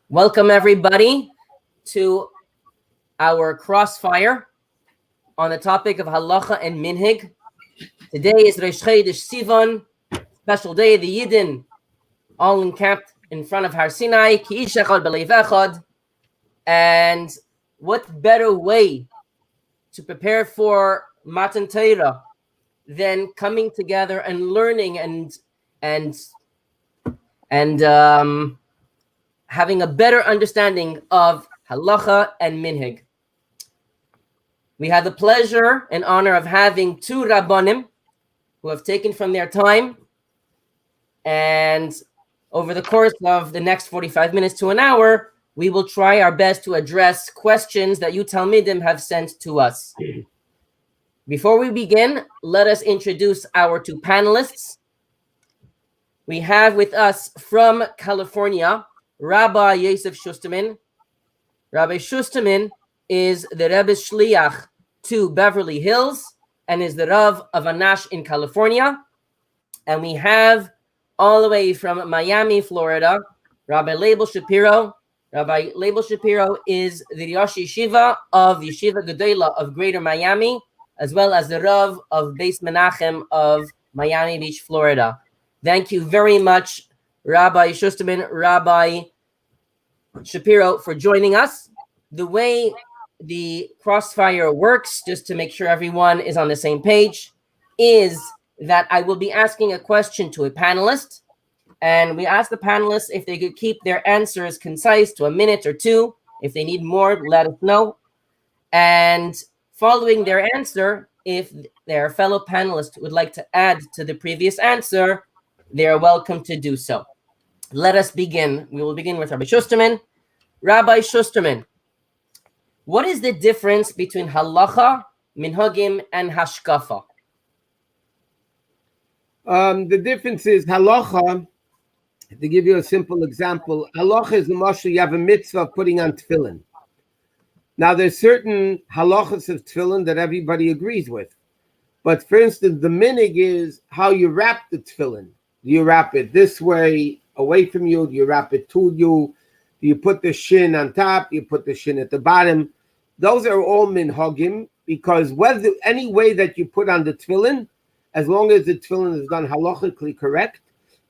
Welcome everybody to our Crossfire on the topic of Halacha and Minhag. Today is Rosh Chodesh Sivan, special day of the Yidden, all encamped in front of Har Sinai, Ki ish echad b'leiv echad. And what better way to prepare for Matan Torah than coming together and learning and having a better understanding of Halacha and Minhag. We have the pleasure and honor of having two Rabbanim who have taken from their time, and over the course of the next 45 minutes to an hour, we will try our best to address questions that you Talmidim have sent to us. Before we begin, let us introduce our two panelists. We have with us from California, Rabbi Yosef Shusterman. Rabbi Shusterman is the Rebbe's Shliach to Beverly Hills and is the Rav of Anash in California. And we have all the way from Miami, Florida, Rabbi Leibel Shapiro. Rabbi Leibel Shapiro is the Rosh Yeshiva of Yeshiva Gedola of Greater Miami, as well as the Rav of Beis Menachem of Miami Beach, Florida. Thank you very much, Rabbi Shusterman, Rabbi Shapiro, for joining us. The way the Crossfire works, just to make sure everyone is on the same page, is that I will be asking a question to a panelist, and we ask the panelists if they could keep their answers concise to a minute or two. If they need more, let us know. And following their answer, if their fellow panelists would like to add to the previous answer, they are welcome to do so. Let us begin. We will begin with Rabbi Shusterman. Rabbi Shusterman, what is the difference between Halacha, Minhagim, and Hashkafa? The difference is Halacha, to give you a simple example, Halacha is the mashal, you have a mitzvah of putting on Tefillin. Now, there's certain halachas of Tefillin that everybody agrees with. But for instance, the minhag is how you wrap the Tefillin. Do you wrap it this way, away from you? Do you wrap it to you? Do you put the shin on top? Do you put the shin at the bottom? Those are all minhagim, because whether any way that you put on the tefillin, as long as the tefillin is done halachically correct,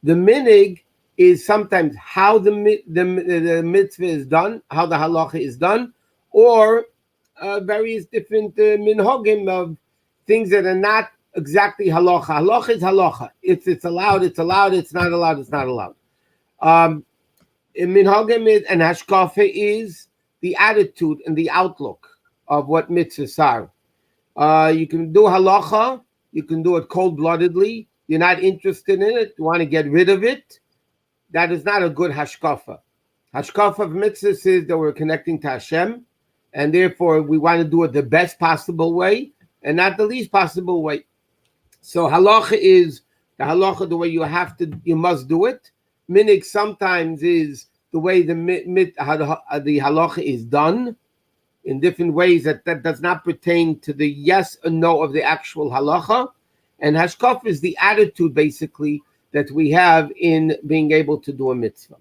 the minhag is sometimes how the mitzvah is done, how the halacha is done, or various different minhagim of things that are not exactly halacha. Halacha is halacha. It's allowed, it's allowed. It's not allowed, it's not allowed. Minhagim is, and Hashkafa is the attitude and the outlook of what mitzvahs are. You can do halacha, you can do it cold-bloodedly. You're not interested in it, you want to get rid of it. That is not a good Hashkafa. Hashkafa of mitzvahs is that we're connecting to Hashem, and therefore we want to do it the best possible way and not the least possible way. So halacha is the halacha, the way you must do it. Minhag sometimes is the way the halacha is done in different ways that does not pertain to the yes or no of the actual halacha. And hashkafa is the attitude, basically, that we have in being able to do a mitzvah.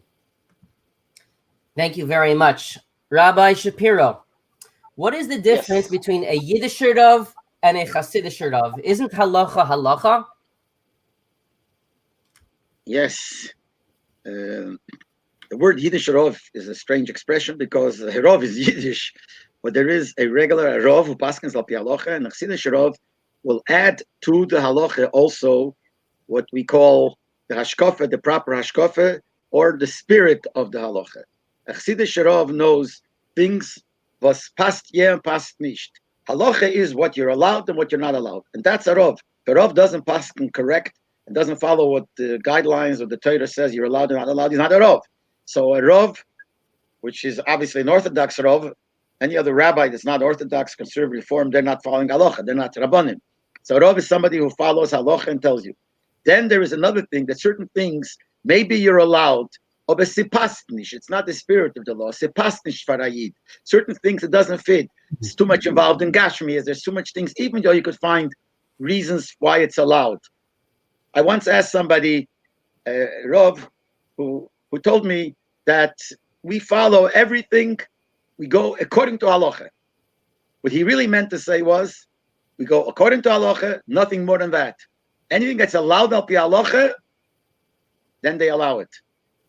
Thank you very much. Rabbi Shapiro, what is the difference between a Yiddish Rav and a Hasidic Rav? Isn't halacha halacha? Yes. The word Yiddish Rav is a strange expression because Rav is Yiddish, but there is a regular Rav who paskins al pi halacha, and a Hasidic Rav will add to the halacha also what we call the Hashkafa, the proper Hashkafa, or the spirit of the halacha. A Hasidic Rav knows things was passt and passt nicht. Halacha is what you're allowed and what you're not allowed, and that's a Rav. The Rav doesn't paskin correct and doesn't follow what the guidelines or the Torah says you're allowed or not allowed. He's not a Rav. So a Rav, which is obviously an Orthodox Rav, any other rabbi that's not Orthodox, conservative, reform, they're not following halacha. They're not Rabbanim. So a Rav is somebody who follows halacha and tells you. Then there is another thing, that certain things, maybe you're allowed, but it's not the spirit of the law. Certain things it doesn't fit. It's too much involved in Gashmi. There's too much things, even though you could find reasons why it's allowed. I once asked somebody, Rav, who told me that we follow everything. We go according to halacha. What he really meant to say was, we go according to halacha, nothing more than that. Anything that's allowed al pi halacha, then they allow it.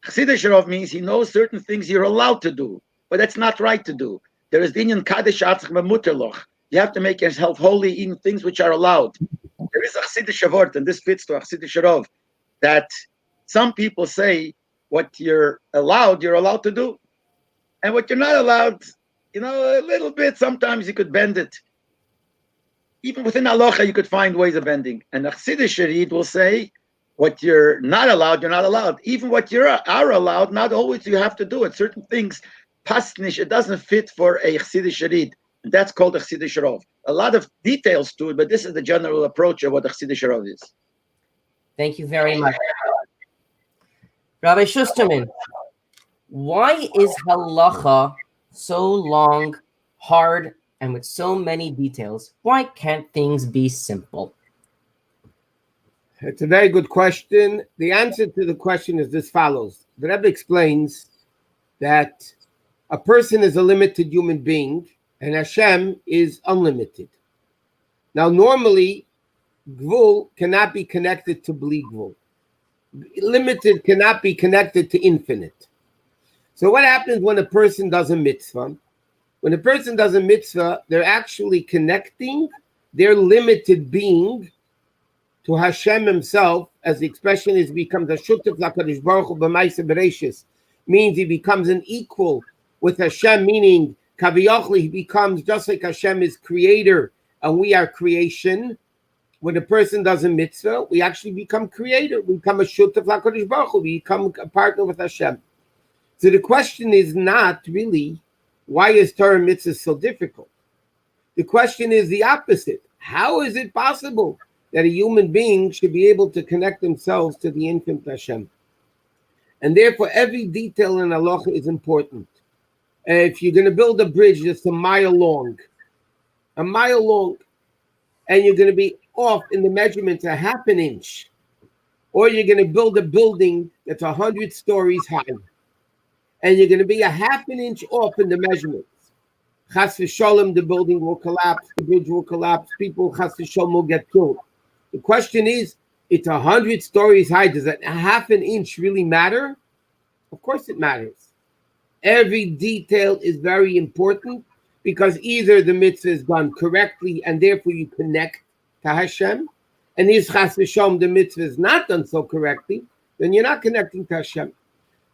Chassidish Rav means he knows certain things you're allowed to do, but that's not right to do. There is the inyan kadesh atzach b'muterloch. You have to make yourself holy in things which are allowed. There is a Chassidish word, and this fits to a Chassidish Rav, that some people say what you're allowed to do. And what you're not allowed, a little bit, sometimes you could bend it. Even within halacha, you could find ways of bending. And the Chassidish Reed will say, what you're not allowed, you're not allowed. Even what you are allowed, not always you have to do it. Certain things, pasnish, it doesn't fit for a Chassidish Reed. That's called a Chassidish Rav. A lot of details to it, but this is the general approach of what a Chassidish Rav is. Thank you very much. Rabbi Schusterman, why is halacha so long, hard, and with so many details? Why can't things be simple? It's a very good question. The answer to the question is this follows. The Rebbe explains that a person is a limited human being and Hashem is unlimited. Now, normally, Gvul cannot be connected to Bli Gvul. Limited cannot be connected to infinite. So what happens when a person does a mitzvah? When a person does a mitzvah, they're actually connecting their limited being to Hashem himself, as the expression is, becomes a shutuf l'kadosh baruch hu b'maaseh bereishis, means he becomes an equal with Hashem, meaning kaviyachli, he becomes just like Hashem is creator and we are creation. When a person does a mitzvah, we actually become creator. We become a shutuf l'kadosh baruch hu. We become a partner with Hashem. So the question is not really, why is Torah mitzvah so difficult? The question is the opposite. How is it possible that a human being should be able to connect themselves to the infinite Hashem? And therefore, every detail in halacha is important. If you're going to build a bridge that's a mile long, and you're going to be off in the measurements a half an inch, or you're going to build a building that's 100 stories high, and you're going to be a half an inch off in the measurements. Chas v'sholem, the building will collapse, the bridge will collapse, people chas v'sholem will get killed. The question is, it's 100 stories high. Does that half an inch really matter? Of course it matters. Every detail is very important because either the mitzvah is done correctly and therefore you connect to Hashem, and if chas v'sholem the mitzvah is not done so correctly, then you're not connecting to Hashem.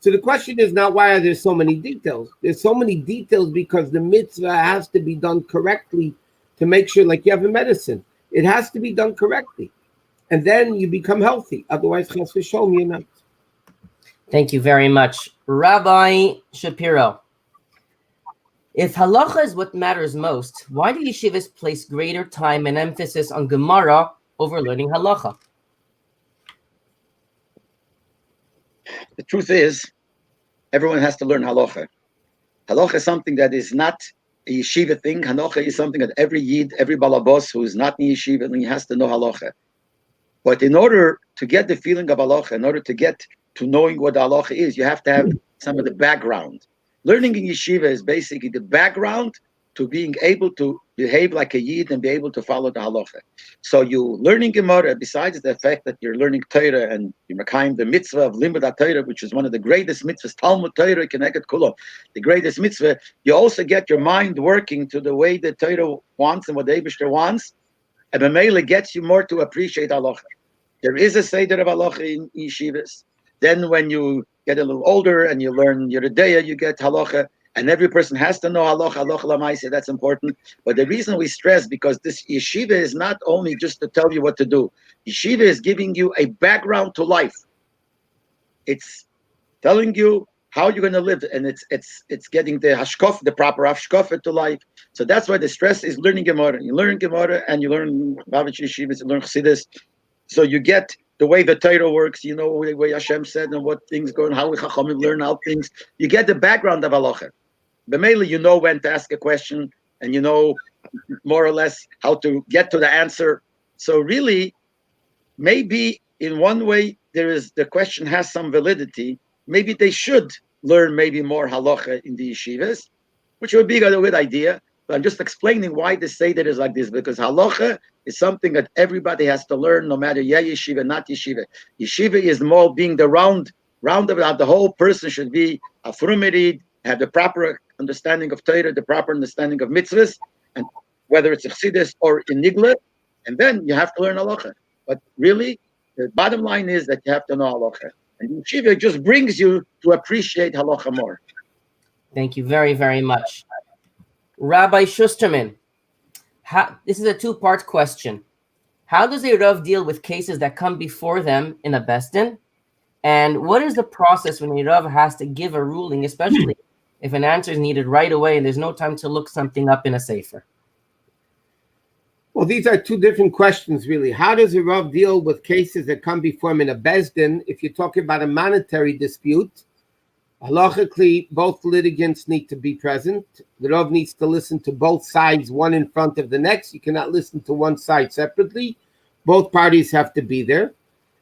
So the question is not why are there so many details? There's so many details because the mitzvah has to be done correctly to make sure, like you have a medicine, it has to be done correctly. And then you become healthy. Otherwise, chas v'sholem, you're not. Thank you very much. Rabbi Shapiro, if halacha is what matters most, why do yeshivas place greater time and emphasis on Gemara over learning halacha? The truth is, everyone has to learn halacha. Halacha is something that is not a yeshiva thing. Halacha is something that every yid, every balabos who is not in yeshiva, he has to know halacha. But in order to get the feeling of halacha, in order to get to knowing what halacha is, you have to have some of the background. Learning in yeshiva is basically the background to being able to behave like a yid and be able to follow the halacha. So you learning Gemara, besides the fact that you're learning Torah and you're makayim the mitzvah of limud attire, which is one of the greatest mitzvahs, Talmud Torah Keneged Kulo, the greatest mitzvah, you also get your mind working to the way the Torah wants and what the Eibishter wants, and Mamela gets you more to appreciate halacha. There is a seder of halacha in yeshivas. Then when you get a little older and you learn Yeridea, you get halacha. And every person has to know halacha lamaisa, that's important. But the reason we stress, because this yeshiva is not only just to tell you what to do. Yeshiva is giving you a background to life. It's telling you how you're going to live, and it's getting the hashkafa, the proper hashkafa to life. So that's why the stress is learning Gemara. You learn Gemara and you learn Babich yeshivas, you learn Chassidus. So you get the way the Torah works, you know the way Hashem said and what things go and how we Chachamim learn how things. You get the background of halacha. B'meila, you know when to ask a question, and you know more or less how to get to the answer. So really, maybe in one way the question has some validity. Maybe they should learn maybe more halacha in the yeshivas, which would be a good idea. But I'm just explaining why the Seder is like this, because halacha is something that everybody has to learn, no matter yeshiva, not yeshiva. Yeshiva is more being the roundabout. The whole person should be a frumerid, have the proper understanding of Torah, the proper understanding of mitzvahs, and whether it's a chassidus or in nigla, and then you have to learn halacha. But really, the bottom line is that you have to know halacha. And yeshiva just brings you to appreciate halacha more. Thank you very, very much. Rabbi Shusterman, this is a two-part question. How does a Rav deal with cases that come before them in a Beis Din? And what is the process when a Rav has to give a ruling, especially if an answer is needed right away and there's no time to look something up in a sefer? Well, these are two different questions, really. How does a Rav deal with cases that come before him in a Beis Din? If you're talking about a monetary dispute, halachically, both litigants need to be present. The Rav needs to listen to both sides, one in front of the next. You cannot listen to one side separately. Both parties have to be there.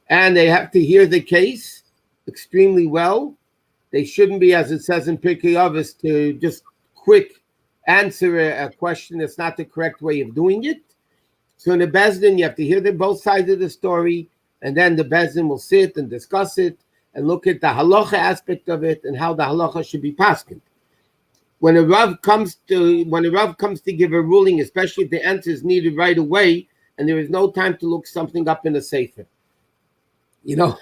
And they have to hear the case extremely well. They shouldn't be, as it says in Pirkei Avos, to just quick answer a question that's not the correct way of doing it. So in the Beis Din, you have to hear both sides of the story, and then the Beis Din will sit and discuss it and look at the halacha aspect of it and how the halacha should be paskened. When a Rav comes to give a ruling, especially if the answer is needed right away and there is no time to look something up in a sefer. You know,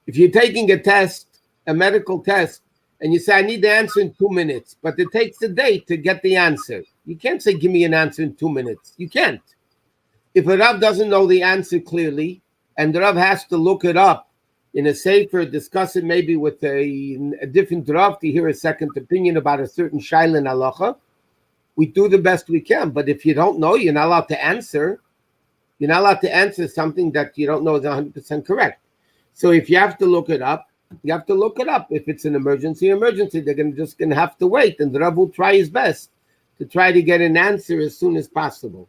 if you're taking a test, a medical test, and you say, I need the answer in 2 minutes, but it takes a day to get the answer. You can't say, give me an answer in 2 minutes. You can't. If a Rav doesn't know the answer clearly, and the Rav has to look it up in a sefer, discuss it maybe with a different Rav to hear a second opinion about a certain shaila in halacha, we do the best we can. But if you don't know, you're not allowed to answer. You're not allowed to answer something that you don't know is 100% correct. So if you have to look it up, you have to look it up. If it's an emergency, they're just going to have to wait. And the Rav will try his best to try to get an answer as soon as possible.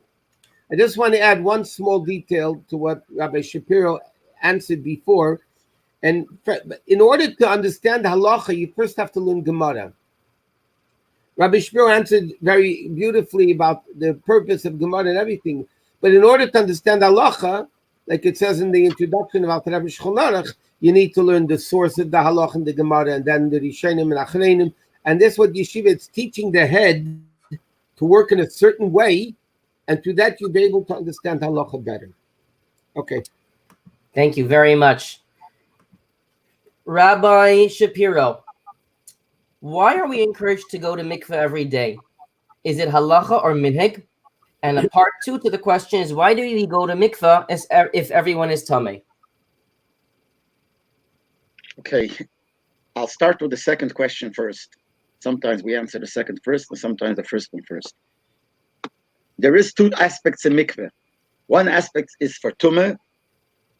I just want to add one small detail to what Rabbi Shapiro answered before. And in order to understand halacha, you first have to learn Gemara. Rabbi Shapiro answered very beautifully about the purpose of Gemara and everything. But in order to understand halacha, like it says in the introduction of Alter Rebbe Shulchan Aruch, you need to learn the source of the halacha and the Gemara, and then the Rishonim and Achreinim. And this is what Yeshiva, it's teaching the head to work in a certain way, and through that you'll be able to understand halacha better. Okay. Thank you very much. Rabbi Shapiro, why are we encouraged to go to mikveh every day? Is it halacha or minhag? And a part two to the question is, why do we go to mikveh if everyone is tamei? Okay, I'll start with the second question first. Sometimes we answer the second first, and sometimes the first one first. There is two aspects in mikveh. One aspect is for tumah,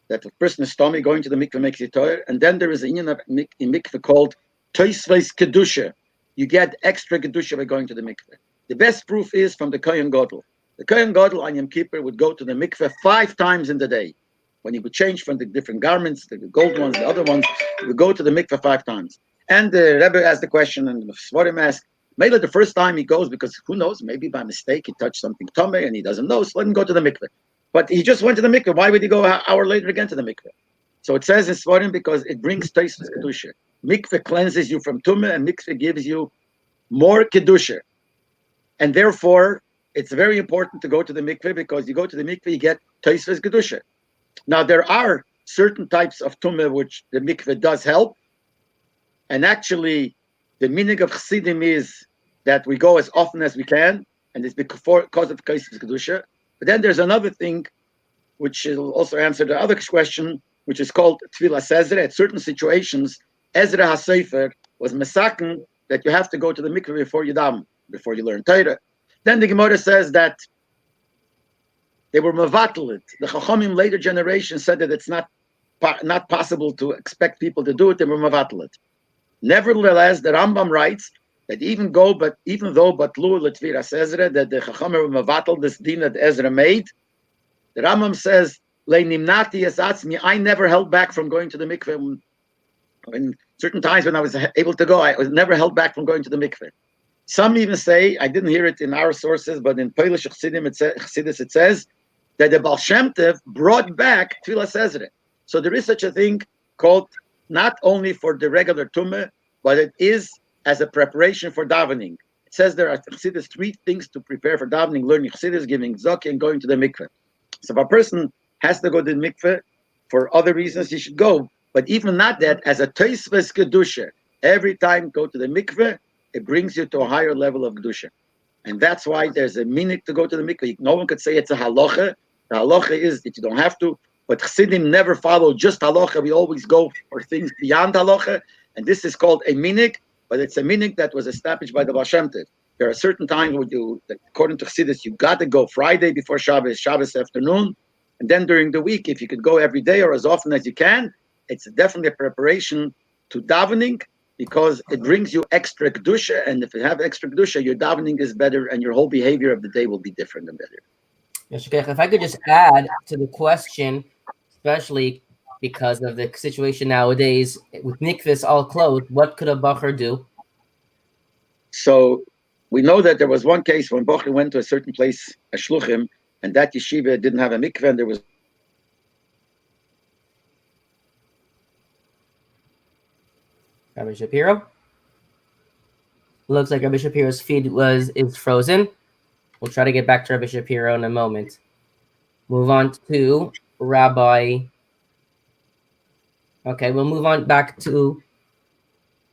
that the person is tamei, going to the mikveh makes it toyer, and then there is a inyan in mikveh called toisveis kedusha. You get extra kedusha by going to the mikveh. The best proof is from the Kohen Gadol. The Kohen Gadol on Yom Kippur would go to the mikveh 5 times in the day. When he would change from the different garments, the gold ones, the other ones, he would go to the mikveh 5 times. And the Rebbe asked the question, and the Svarim asked, maybe the first time he goes, because who knows, maybe by mistake he touched something tamei and he doesn't know, so let him go to the mikveh. But he just went to the mikveh. Why would he go an hour later again to the mikveh? So it says in Svarim, because it brings taisvus kedusha. Mikveh cleanses you from tumah, and mikveh gives you more kedusha. And therefore, it's very important to go to the mikveh, because you go to the mikveh, you get taisvus kedusha. Now, there are certain types of tumah which the mikveh does help. And actually, the minhag of chassidim is that we go as often as we can, and it's because of taisvus kedusha. But then there's another thing, which will also answer the other question, which is called tefillas Ezra. At certain situations, Ezra HaSefer was mesaken that you have to go to the mikveh before you dam, before you learn Torah. Then the Gemara says that they were mevatel it. The Chachamim later generations said that it's not possible to expect people to do it. They were mevatel it. Nevertheless, the Rambam writes that even though batlu l'tfiras Ezra, that the Chachamim were mevatel this din that Ezra made, the Rambam says, Le'nimnati es atzmi, I never held back from going to the mikveh in Certain times when I was able to go, I was never held back from going to the mikveh. Some even say, I didn't hear it in our sources, but in Polish Chassidus it says that the Baal Shem Tov brought back Tfilas Ezra. So there is such a thing called not only for the regular Tumah, but it is as a preparation for davening. It says there are Chassidus 3 things to prepare for davening: learning Chassidus, giving Zaki, and going to the mikveh. So if a person has to go to the mikveh for other reasons, he should go. But even not that, as a Teisves Kedusha, every time go to the mikveh, it brings you to a higher level of Kedusha. And that's why there's a minhag to go to the mikveh. No one could say it's a halacha. The halacha is that you don't have to, but Chassidim never follow just halacha. We always go for things beyond halacha. And this is called a minhag, but it's a minhag that was established by the Baal Shem Tov. There are certain times when you, according to Chassidus, you got to go Friday before Shabbos, Shabbos afternoon. And then during the week, if you could go every day or as often as you can, it's definitely a preparation to davening, because it brings you extra kedusha, and if you have extra kedusha, your davening is better, and your whole behavior of the day will be different and better. If I could just add to the question, especially because of the situation nowadays with mikvahs all closed, what could a bacher do? So we know that there was one case when bacher went to a certain place, a shluchim, and that yeshiva didn't have a mikvah, and there was Rabbi Shapiro. Looks like Rabbi Shapiro's feed is frozen. We'll try to get back to Rabbi Shapiro in a moment. Move on to Rabbi. Okay, we'll move on back to.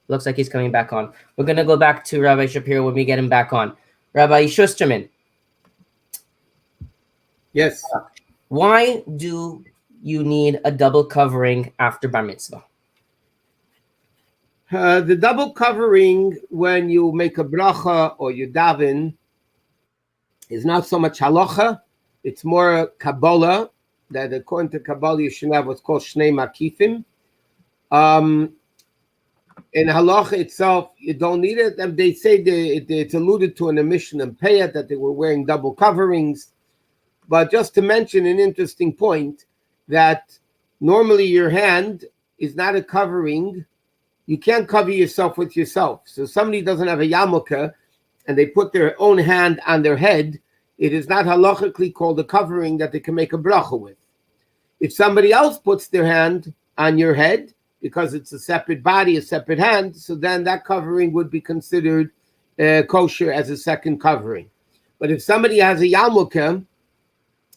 Looks like he's coming back on. We're going to go back to Rabbi Shapiro when we get him back on. Rabbi Schusterman. Yes. Why do you need a double covering after bar mitzvah? The double covering when you make a bracha or you daven is not so much halacha, it's more Kabbalah, that according to Kabbalah you should have what's called Shnei Makifim. In halacha itself, you don't need it. And they say it's alluded to in the Mishnah and Peyat that they were wearing double coverings. But just to mention an interesting point, that normally your hand is not a covering. You can't cover yourself with yourself. So somebody doesn't have a yarmulke and they put their own hand on their head, it is not halachically called a covering that they can make a bracha with. If somebody else puts their hand on your head, because it's a separate body, a separate hand, so then that covering would be considered kosher as a second covering. But if somebody has a yarmulke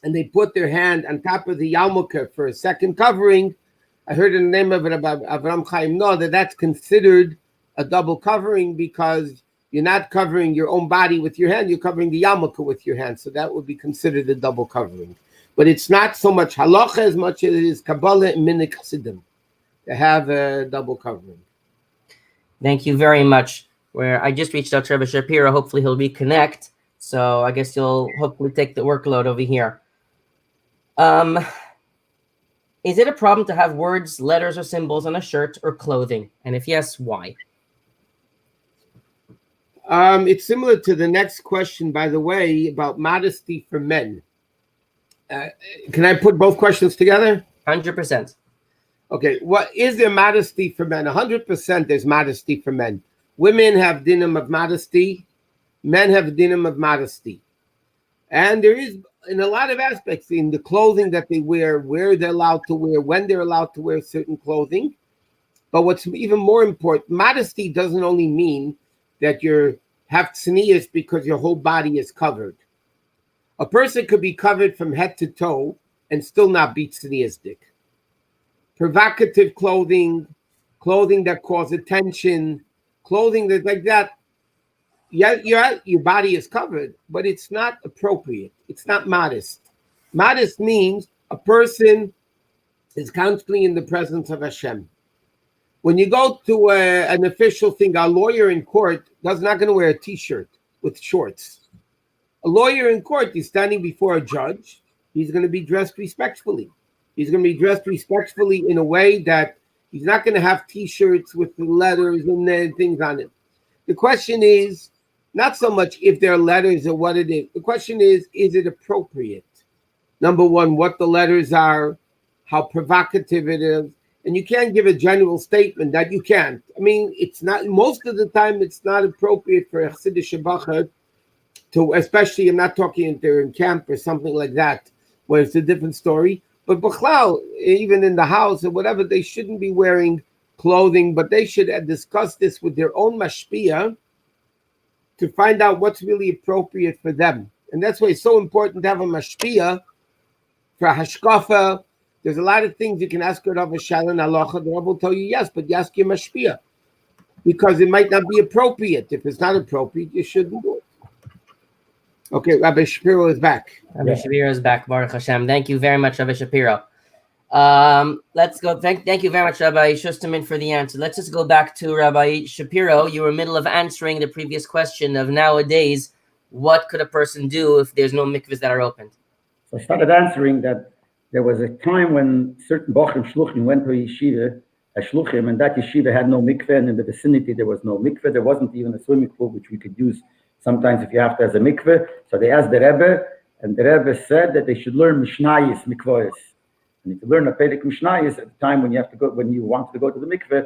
and they put their hand on top of the yarmulke for a second covering, I heard in the name of it about Avram Chaim Noah that that's considered a double covering, because you're not covering your own body with your hand, you're covering the yarmulke with your hand. So that would be considered a double covering. But it's not so much halacha as much as it is Kabbalah and minhag Chassidim to have a double covering. Thank you very much. Where I just reached out to Rabbi Shapiro. Hopefully he'll reconnect. So I guess you'll hopefully take the workload over here. Is it a problem to have words, letters, or symbols on a shirt or clothing? And if yes, why? It's similar to the next question, by the way, about modesty for men. Can I put both questions together? 100%. Okay, what is there modesty for men? 100% there's modesty for men. Women have dinim of modesty. Men have dinim of modesty. And there is, in a lot of aspects, in the clothing that they wear, where they're allowed to wear, when they're allowed to wear certain clothing. But what's even more important, modesty doesn't only mean that you have tznius because your whole body is covered. A person could be covered from head to toe and still not be tzniusdik. Provocative clothing, clothing that calls attention, clothing that like that, yeah, your body is covered, but it's not appropriate. It's not modest. Modest means a person is constantly in the presence of Hashem. When you go to an official thing, a lawyer in court is not going to wear a t-shirt with shorts. A lawyer in court is standing before a judge. He's going to be dressed respectfully. He's going to be dressed respectfully in a way that he's not going to have t-shirts with the letters and things on it. The question is not so much if there are letters or what it is. The question is it appropriate? Number one, what the letters are, how provocative it is. And you can't give a general statement that you can't. I mean, it's not, most of the time, it's not appropriate for a Chassidish Shabbat to, especially, I'm not talking if they're in camp or something like that, where it's a different story. But B'chlal, even in the house or whatever, they shouldn't be wearing clothing, but they should discuss this with their own mashpia to find out what's really appropriate for them. And that's why it's so important to have a mashpia for Hashkafa. There's a lot of things you can ask her Rav Shalom Halacha. The Rav will tell you yes, but you ask your mashpia because it might not be appropriate. If it's not appropriate, you shouldn't do it. Okay, Rabbi Shapiro is back. Rabbi Shapiro is back, Baruch Hashem. Thank you very much, Rabbi Shapiro. Let's go. Thank you very much, Rabbi Shusterman, for the answer. Let's just go back to Rabbi Shapiro. You were in the middle of answering the previous question of nowadays, what could a person do if there's no mikvahs that are opened? So I started answering that there was a time when certain Bochum Shluchim went to a Yeshiva, a Shluchim, and that Yeshiva had no mikveh, and in the vicinity there was no mikveh. There wasn't even a swimming pool, which we could use sometimes if you have to as a mikveh. So they asked the Rebbe, and the Rebbe said that they should learn Mishnayis, mikvahs. And if you learn a Perek Mishnayis at the time when you have to go, when you want to go to the mikveh,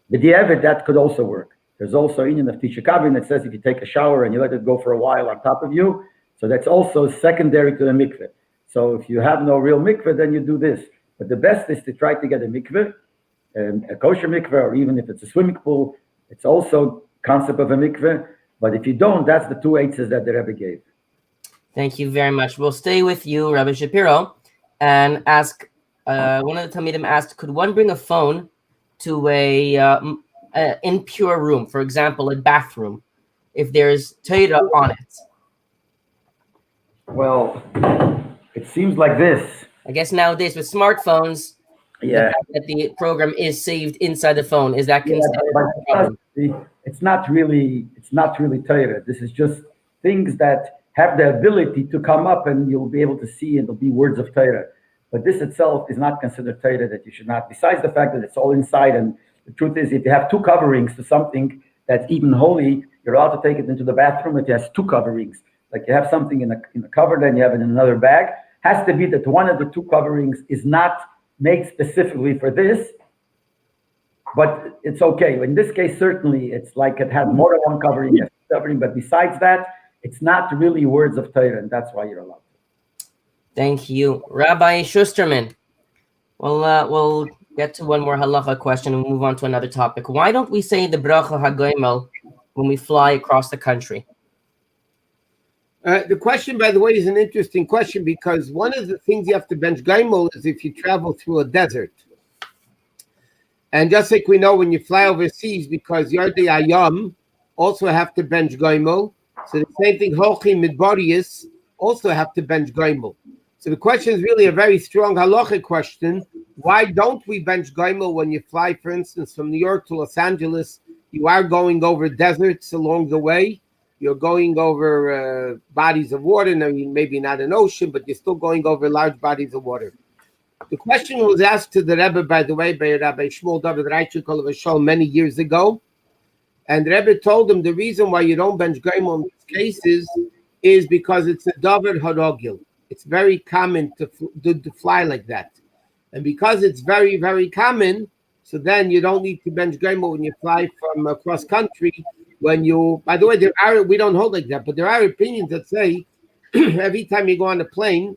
the Diavad, that could also work. There's also Indian of Tisha Kabin that says if you take a shower and you let it go for a while on top of you, so that's also secondary to the mikveh. So if you have no real mikveh, then you do this. But the best is to try to get a mikveh, a kosher mikveh, or even if it's a swimming pool, it's also concept of a mikveh. But if you don't, that's the two eitzes that the Rebbe gave. Thank you very much. We'll stay with you, Rabbi Shapiro, and ask, one of the Talmidim asked, could one bring a phone to a impure room, for example, a bathroom, if there's Torah on it? Well, it seems like this. I guess nowadays with smartphones, Yeah, that the program is saved inside the phone. Is that considered a problem? it's not really Torah. This is just things that have the ability to come up and you'll be able to see, and there'll be words of Torah. But this itself is not considered Torah, that you should not, besides the fact that it's all inside. And the truth is, if you have two coverings to something that's even holy, you're allowed to take it into the bathroom if it has two coverings. Like you have something in a cupboard and you have it in another bag. Has to be that one of the two coverings is not made specifically for this, but it's okay. In this case, certainly, it's like it has more than one covering, but besides that, it's not really words of Torah, and that's why you're allowed. Thank you. Rabbi Shusterman. Well, we'll get to one more halacha question and move on to another topic. Why don't we say the bracha hagoimel when we fly across the country? The question, by the way, is an interesting question because one of the things you have to bench gaimel is if you travel through a desert. And just like we know when you fly overseas, because Yardei Ayam also have to bench gaimel. So the same thing, Hochi Midbarius also have to bench gaimel. So the question is really a very strong halachic question. Why don't we bench gaimel when you fly, for instance, from New York to Los Angeles? You are going over deserts along the way. You're going over bodies of water. I mean, maybe not an ocean, but you're still going over large bodies of water. The question was asked to the Rebbe, by the way, by Rabbi Shmuel David Reichik of a show many years ago. And the Rebbe told him the reason why you don't bench gaimel in these cases is because it's a davar harogil. It's very common to fly like that. And because it's very, very common, so then you don't need to bench gaimel when you fly from across country. When you, by the way, we don't hold like that, but there are opinions that say every time you go on a plane,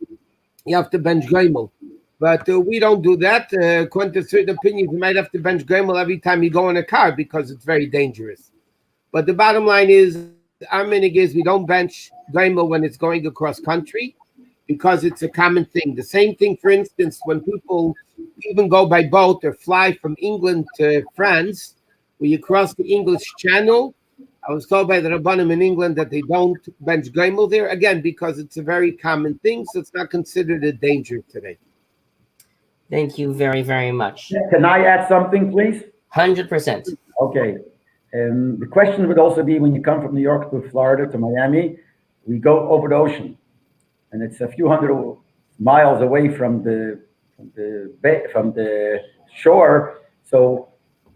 you have to bench gaimel. But we don't do that. According to certain opinions, you might have to bench gaimel every time you go in a car because it's very dangerous. But the bottom line is, our minhag is we don't bench gaimel when it's going across country because it's a common thing. The same thing, for instance, when people even go by boat or fly from England to France, when you cross the English Channel, I was told by the Rabbanim in England that they don't bench gaimel there, again, because it's a very common thing, so it's not considered a danger today. Thank you very, very much. Can I add something, please? 100%. Okay. The question would also be when you come from New York to Florida to Miami, we go over the ocean, and it's a few hundred miles away from the shore. So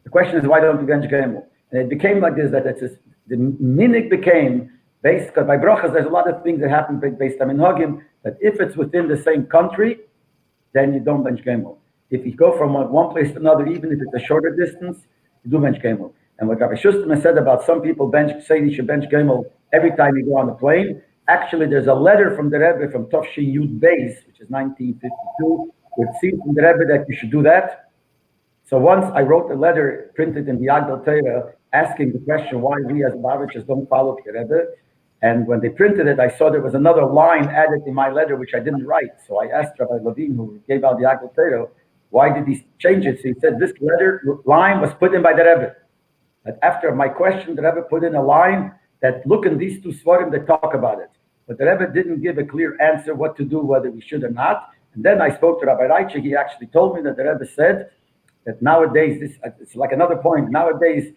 the question is, why don't we bench gaimel? And it became like this, that it's just, the minhag became based, because by brachas, there's a lot of things that happen based on minhagim, that if it's within the same country, then you don't bench gaimel. if you go from one place to another, even if it's a shorter distance, you do bench Gimel. And what Rabbi Schusterman said about some people say you should bench Gimel every time you go on the plane. Actually, there's a letter from the Rebbe from Tofshin Yud Beis, which is 1952, which seems from the Rebbe that you should do that. So once I wrote a letter printed in the attire asking the question why we as Lubavitchers don't follow the Rebbe. And when they printed it, I saw there was another line added in my letter, which I didn't write. So I asked Rabbi Levine, who gave out the attire, why did he change it? So he said this line was put in by the Rebbe. But after my question, the Rebbe put in a line that look in these two svarim that talk about it. But the Rebbe didn't give a clear answer what to do, whether we should or not. And then I spoke to Rabbi Reiche. He actually told me that the Rebbe said that nowadays, it's like another point, nowadays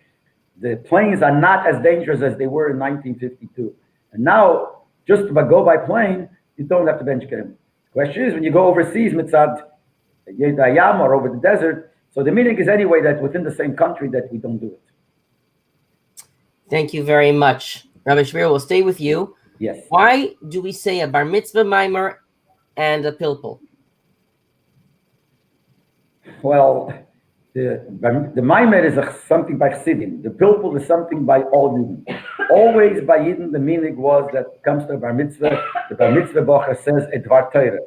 the planes are not as dangerous as they were in 1952. And now, just to go by plane, you don't have to bench Gimel. The question is, when you go overseas, mitzad Yedayam or over the desert, so the meaning is anyway that within the same country that we don't do it. Thank you very much. Rabbi Shapiro, we'll stay with you. Yes. Why do we say a bar mitzvah mimer and a pilpul? Well, the mimer is something by Chassidim. The pilpul is something by all Yidden. Always by Yidden, the meaning was that comes to a bar mitzvah, the bar mitzvah bocher says a dvar Torah.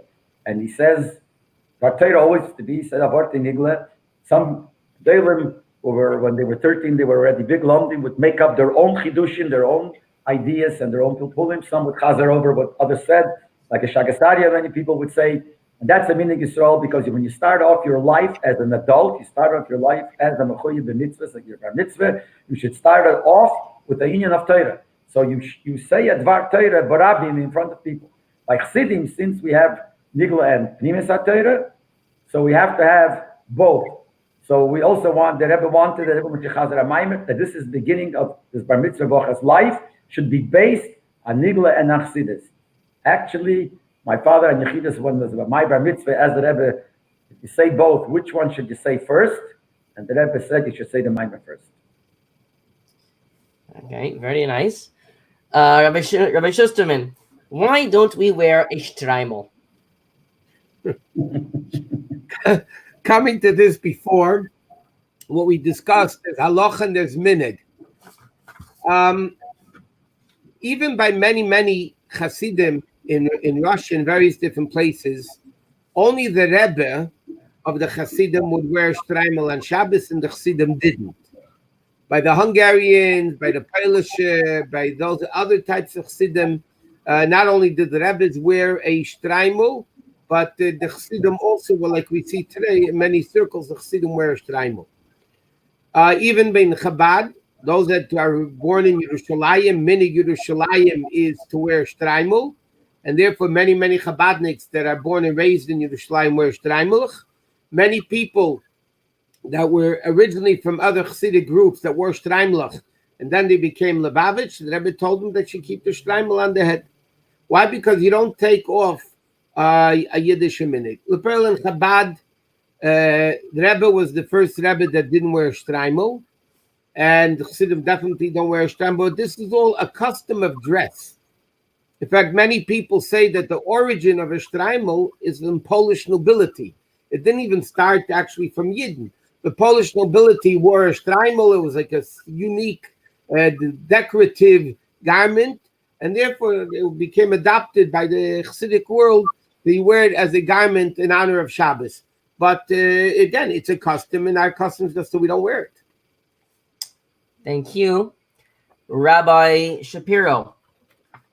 And he says, dvar Torah always to be said, avort nigle. Some Dalim, when they were 13, they were already big lomdim, would make up their own chidushim, their own ideas and their own pilpulim. Some would chazer over what others said, like a shagasaria, many people would say. And that's the meaning of Yisrael, because when you start off your life as an adult, you start off your life as a mechuyev b'mitzvah, like your bar mitzvah, you should start it off with the union of Torah. So you say a dvar Torah barabim in front of people. Like Chassidim, since we have nigla and pnimis Torah, so we have to have both. So we also want, the Rebbe wanted that this is the beginning of this bar mitzvah bocha's life, should be based on nigla and Chassidus. Actually, my father and Yechidus one was about my bar mitzvah as the Rebbe. If you say both, which one should you say first? And the Rebbe said you should say the mimer first. Okay, very nice. Rabbi Schusterman, why don't we wear a shtreimel? Coming to this before, what we discussed is halacha and there's minhag. Even by many Hasidim in Russia and various different places, only the Rebbe of the Hasidim would wear shtreimel on Shabbos, and the Hasidim didn't. By the Hungarians, by the Polish, by those other types of Hasidim, not only did the Rebbes wear a shtreimel, but the Chassidim also, well, like we see today in many circles, the Chassidim wear a shtreimel. Even in Chabad, those that are born in Yerushalayim, many Yerushalayim is to wear shtreimel, and therefore many Chabadniks that are born and raised in Yerushalayim wear shtreimel. Many people that were originally from other Chassidic groups that wore shtreimel, and then they became Lubavitch, the Rebbe told them that she keep the shtreimel on the head. Why? Because you don't take off a Yiddish minhag. Leperl and Chabad, the Rebbe was the first Rebbe that didn't wear shtreimel, and the Chassidim definitely don't wear shtreimel. This is all a custom of dress. In fact, many people say that the origin of a shtreimel is in Polish nobility. It didn't even start actually from Yidden. The Polish nobility wore a shtreimel. It was like a unique, decorative garment, and therefore it became adopted by the Chassidic world. They wear it as a garment in honor of Shabbos. But again, it's a custom, and our custom is just so we don't wear it. Thank you. Rabbi Shapiro,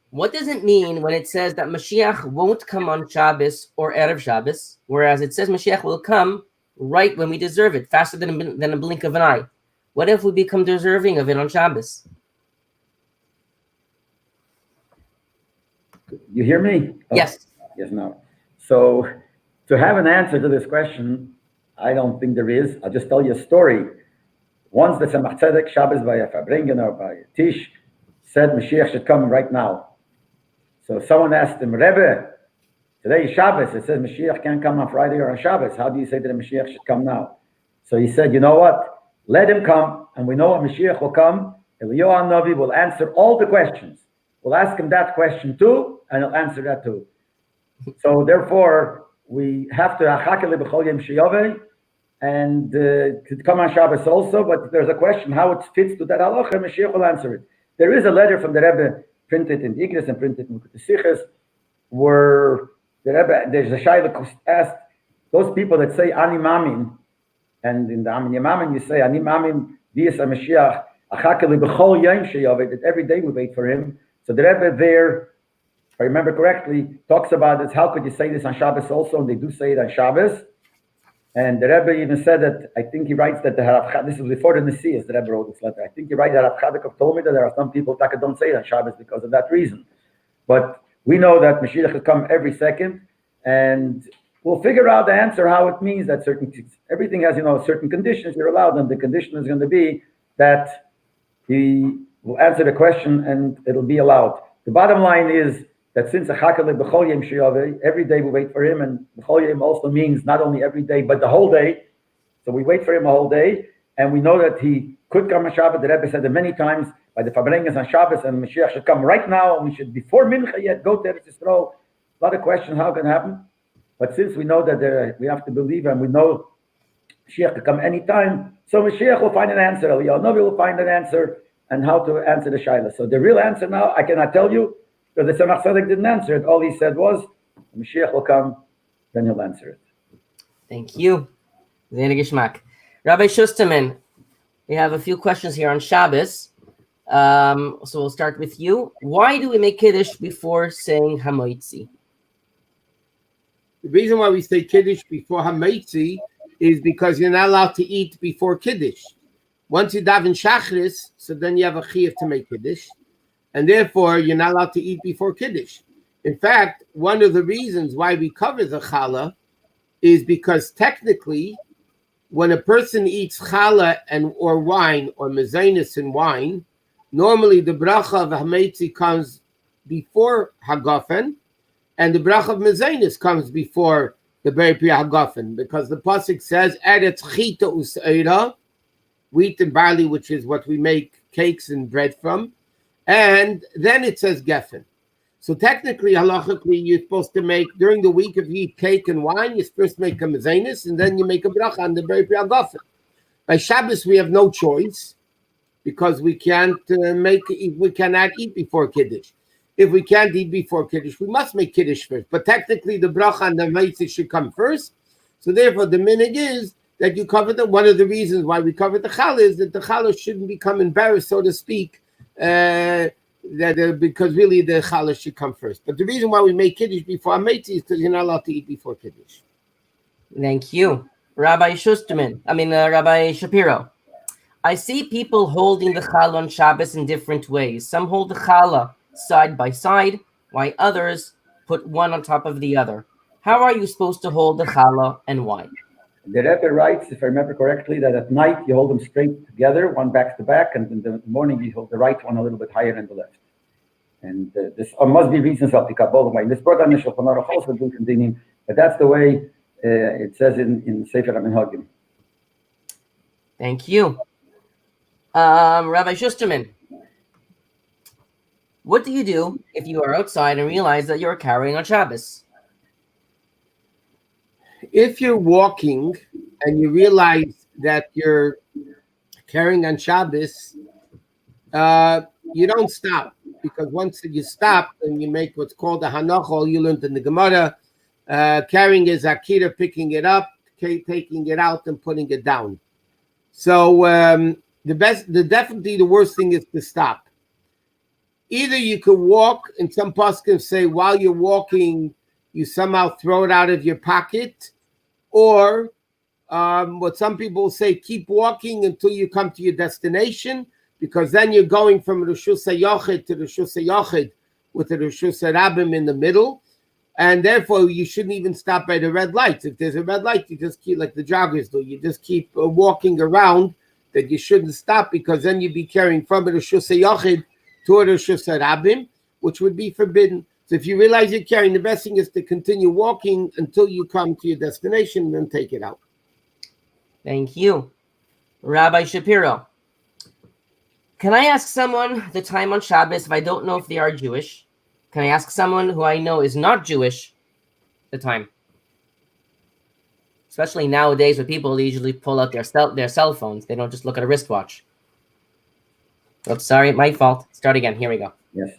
what does it mean when it says that Mashiach won't come on Shabbos or Erev Shabbos, whereas it says Mashiach will come right when we deserve it, faster than a blink of an eye? What if we become deserving of it on Shabbos? You hear me? Oh. Yes. Yes, no. So to have an answer to this question, I don't think there is. I'll just tell you a story. Once the Tzemach Tzedek, Shabbos by Fabringen or by Tish, said Mashiach should come right now. So someone asked him, Rebbe, today is Shabbos. It says Mashiach can't come on Friday or on Shabbos. How do you say that Mashiach should come now? So he said, you know what? Let him come, and we know Mashiach will come. Eliyahu Navi will answer all the questions. We'll ask him that question too, and he'll answer that too. So therefore, we have to achakele b'chol yom sheyoveh, and to come on Shabbos also. But there's a question how it fits to that halacha. Mashiach will answer it. There is a letter from the Rebbe printed in Igros and printed in Sichos, where the Rebbe, there's a shayla asked those people that say ani mamin, and in the Amin Yamamin you say ani mamin dias Mashiach achakele b'chol yom sheyoveh, that every day we wait for him. So the Rebbe there, if I remember correctly, talks about this. How could you say this on Shabbos also? And they do say it on Shabbos. And the Rebbe even said that, I think he writes that this was before the Messias, the Rebbe wrote this letter. I think he writes that Rav Chadakov told me that there are some people that don't say it on Shabbos because of that reason. But we know that Mashiach will come every second, and we'll figure out the answer how it means that everything has, certain conditions you're allowed, and the condition is going to be that he will answer the question and it'll be allowed. The bottom line is that since every day we wait for him, and b'chol yom also means not only every day but the whole day. So we wait for him a whole day, and we know that he could come on Shabbat. The Rebbe said it many times by the Fabrengas on Shabbos, and Mashiach should come right now, and we should before Mincha yet go to Eretz Yisrael. A lot of questions how it can happen, but since we know that we have to believe, and we know Mashiach can come anytime, so Mashiach will find an answer. Eliyahu Novi will find an answer and how to answer the Shaila. So the real answer now I cannot tell you, because the Tzemach Tzedek didn't answer it. All he said was, Mashiach will come, then he'll answer it. Thank you. Zehne Geschmack. Rabbi Schusterman, we have a few questions here on Shabbos. So we'll start with you. Why do we make Kiddush before saying Hamoitzi? The reason why we say Kiddush before Hamoitzi is because you're not allowed to eat before Kiddush. Once you daven Shachris, so then you have a chiyuv to make Kiddush. And therefore, you're not allowed to eat before Kiddush. In fact, one of the reasons why we cover the challah is because technically, when a person eats challah or wine, or mezainis and wine, normally the bracha of hameitzi comes before hagafen, and the bracha of mezainis comes before the beri pri hagafen, because the pasuk says, "Eretz chita useira," wheat and barley, which is what we make cakes and bread from. And then it says geffen. So technically, halachically, you're supposed to make, during the week, if you eat cake and wine, you're supposed to make a mezainis, and then you make a bracha on the beri pri hagafen. By Shabbos, we have no choice, because we cannot eat before Kiddush. If we can't eat before Kiddush, we must make Kiddush first. But technically, the bracha and the meitzah should come first. So therefore, the minhag is that you cover one of the reasons why we cover the challah is that the challah shouldn't become embarrassed, so to speak, because really the challah should come first. But the reason why we make Kiddush before Hameitzi is because you're not allowed to eat before Kiddush. Thank you. Rabbi Shapiro. I see people holding the challah on Shabbos in different ways. Some hold the challah side by side, while others put one on top of the other. How are you supposed to hold the challah, and why? The Rebbe writes, if I remember correctly, that at night you hold them straight together, one back to back, and in the morning you hold the right one a little bit higher than the left. And this must be reasons of the Kabbalah. This brought on the Shulchan Aruch also do continuing, but that's the way it says in Sefer Minhag. Thank you. Rabbi Schusterman, what do you do if you are outside and realize that you're carrying on Shabbos? If you're walking and you realize that you're carrying on Shabbos, you don't stop, because once you stop and you make what's called a hanachol, you learned in the Gemara, carrying is akira, picking it up, taking it out, and putting it down. So definitely the worst thing is to stop. Either you could walk, and some poskim say while you're walking, you somehow throw it out of your pocket, or what some people say, keep walking until you come to your destination, because then you're going from Rishus HaYochid to Rishus HaYochid with the Rishus HaRabim in the middle, and therefore you shouldn't even stop by the red lights. If there's a red light, you just keep, like the joggers do, you just keep walking around, that you shouldn't stop, because then you'd be carrying from Rishus HaYochid to Rishus HaRabim, which would be forbidden. So if you realize you're carrying, the best thing is to continue walking until you come to your destination and then take it out. Thank you. Rabbi Shapiro, can I ask someone the time on Shabbos if I don't know if they are Jewish? Can I ask someone who I know is not Jewish the time? especially nowadays where people usually pull out their cell phones. They don't just look at a wristwatch. Oops, sorry, my fault. Start again. Here we go. Yes.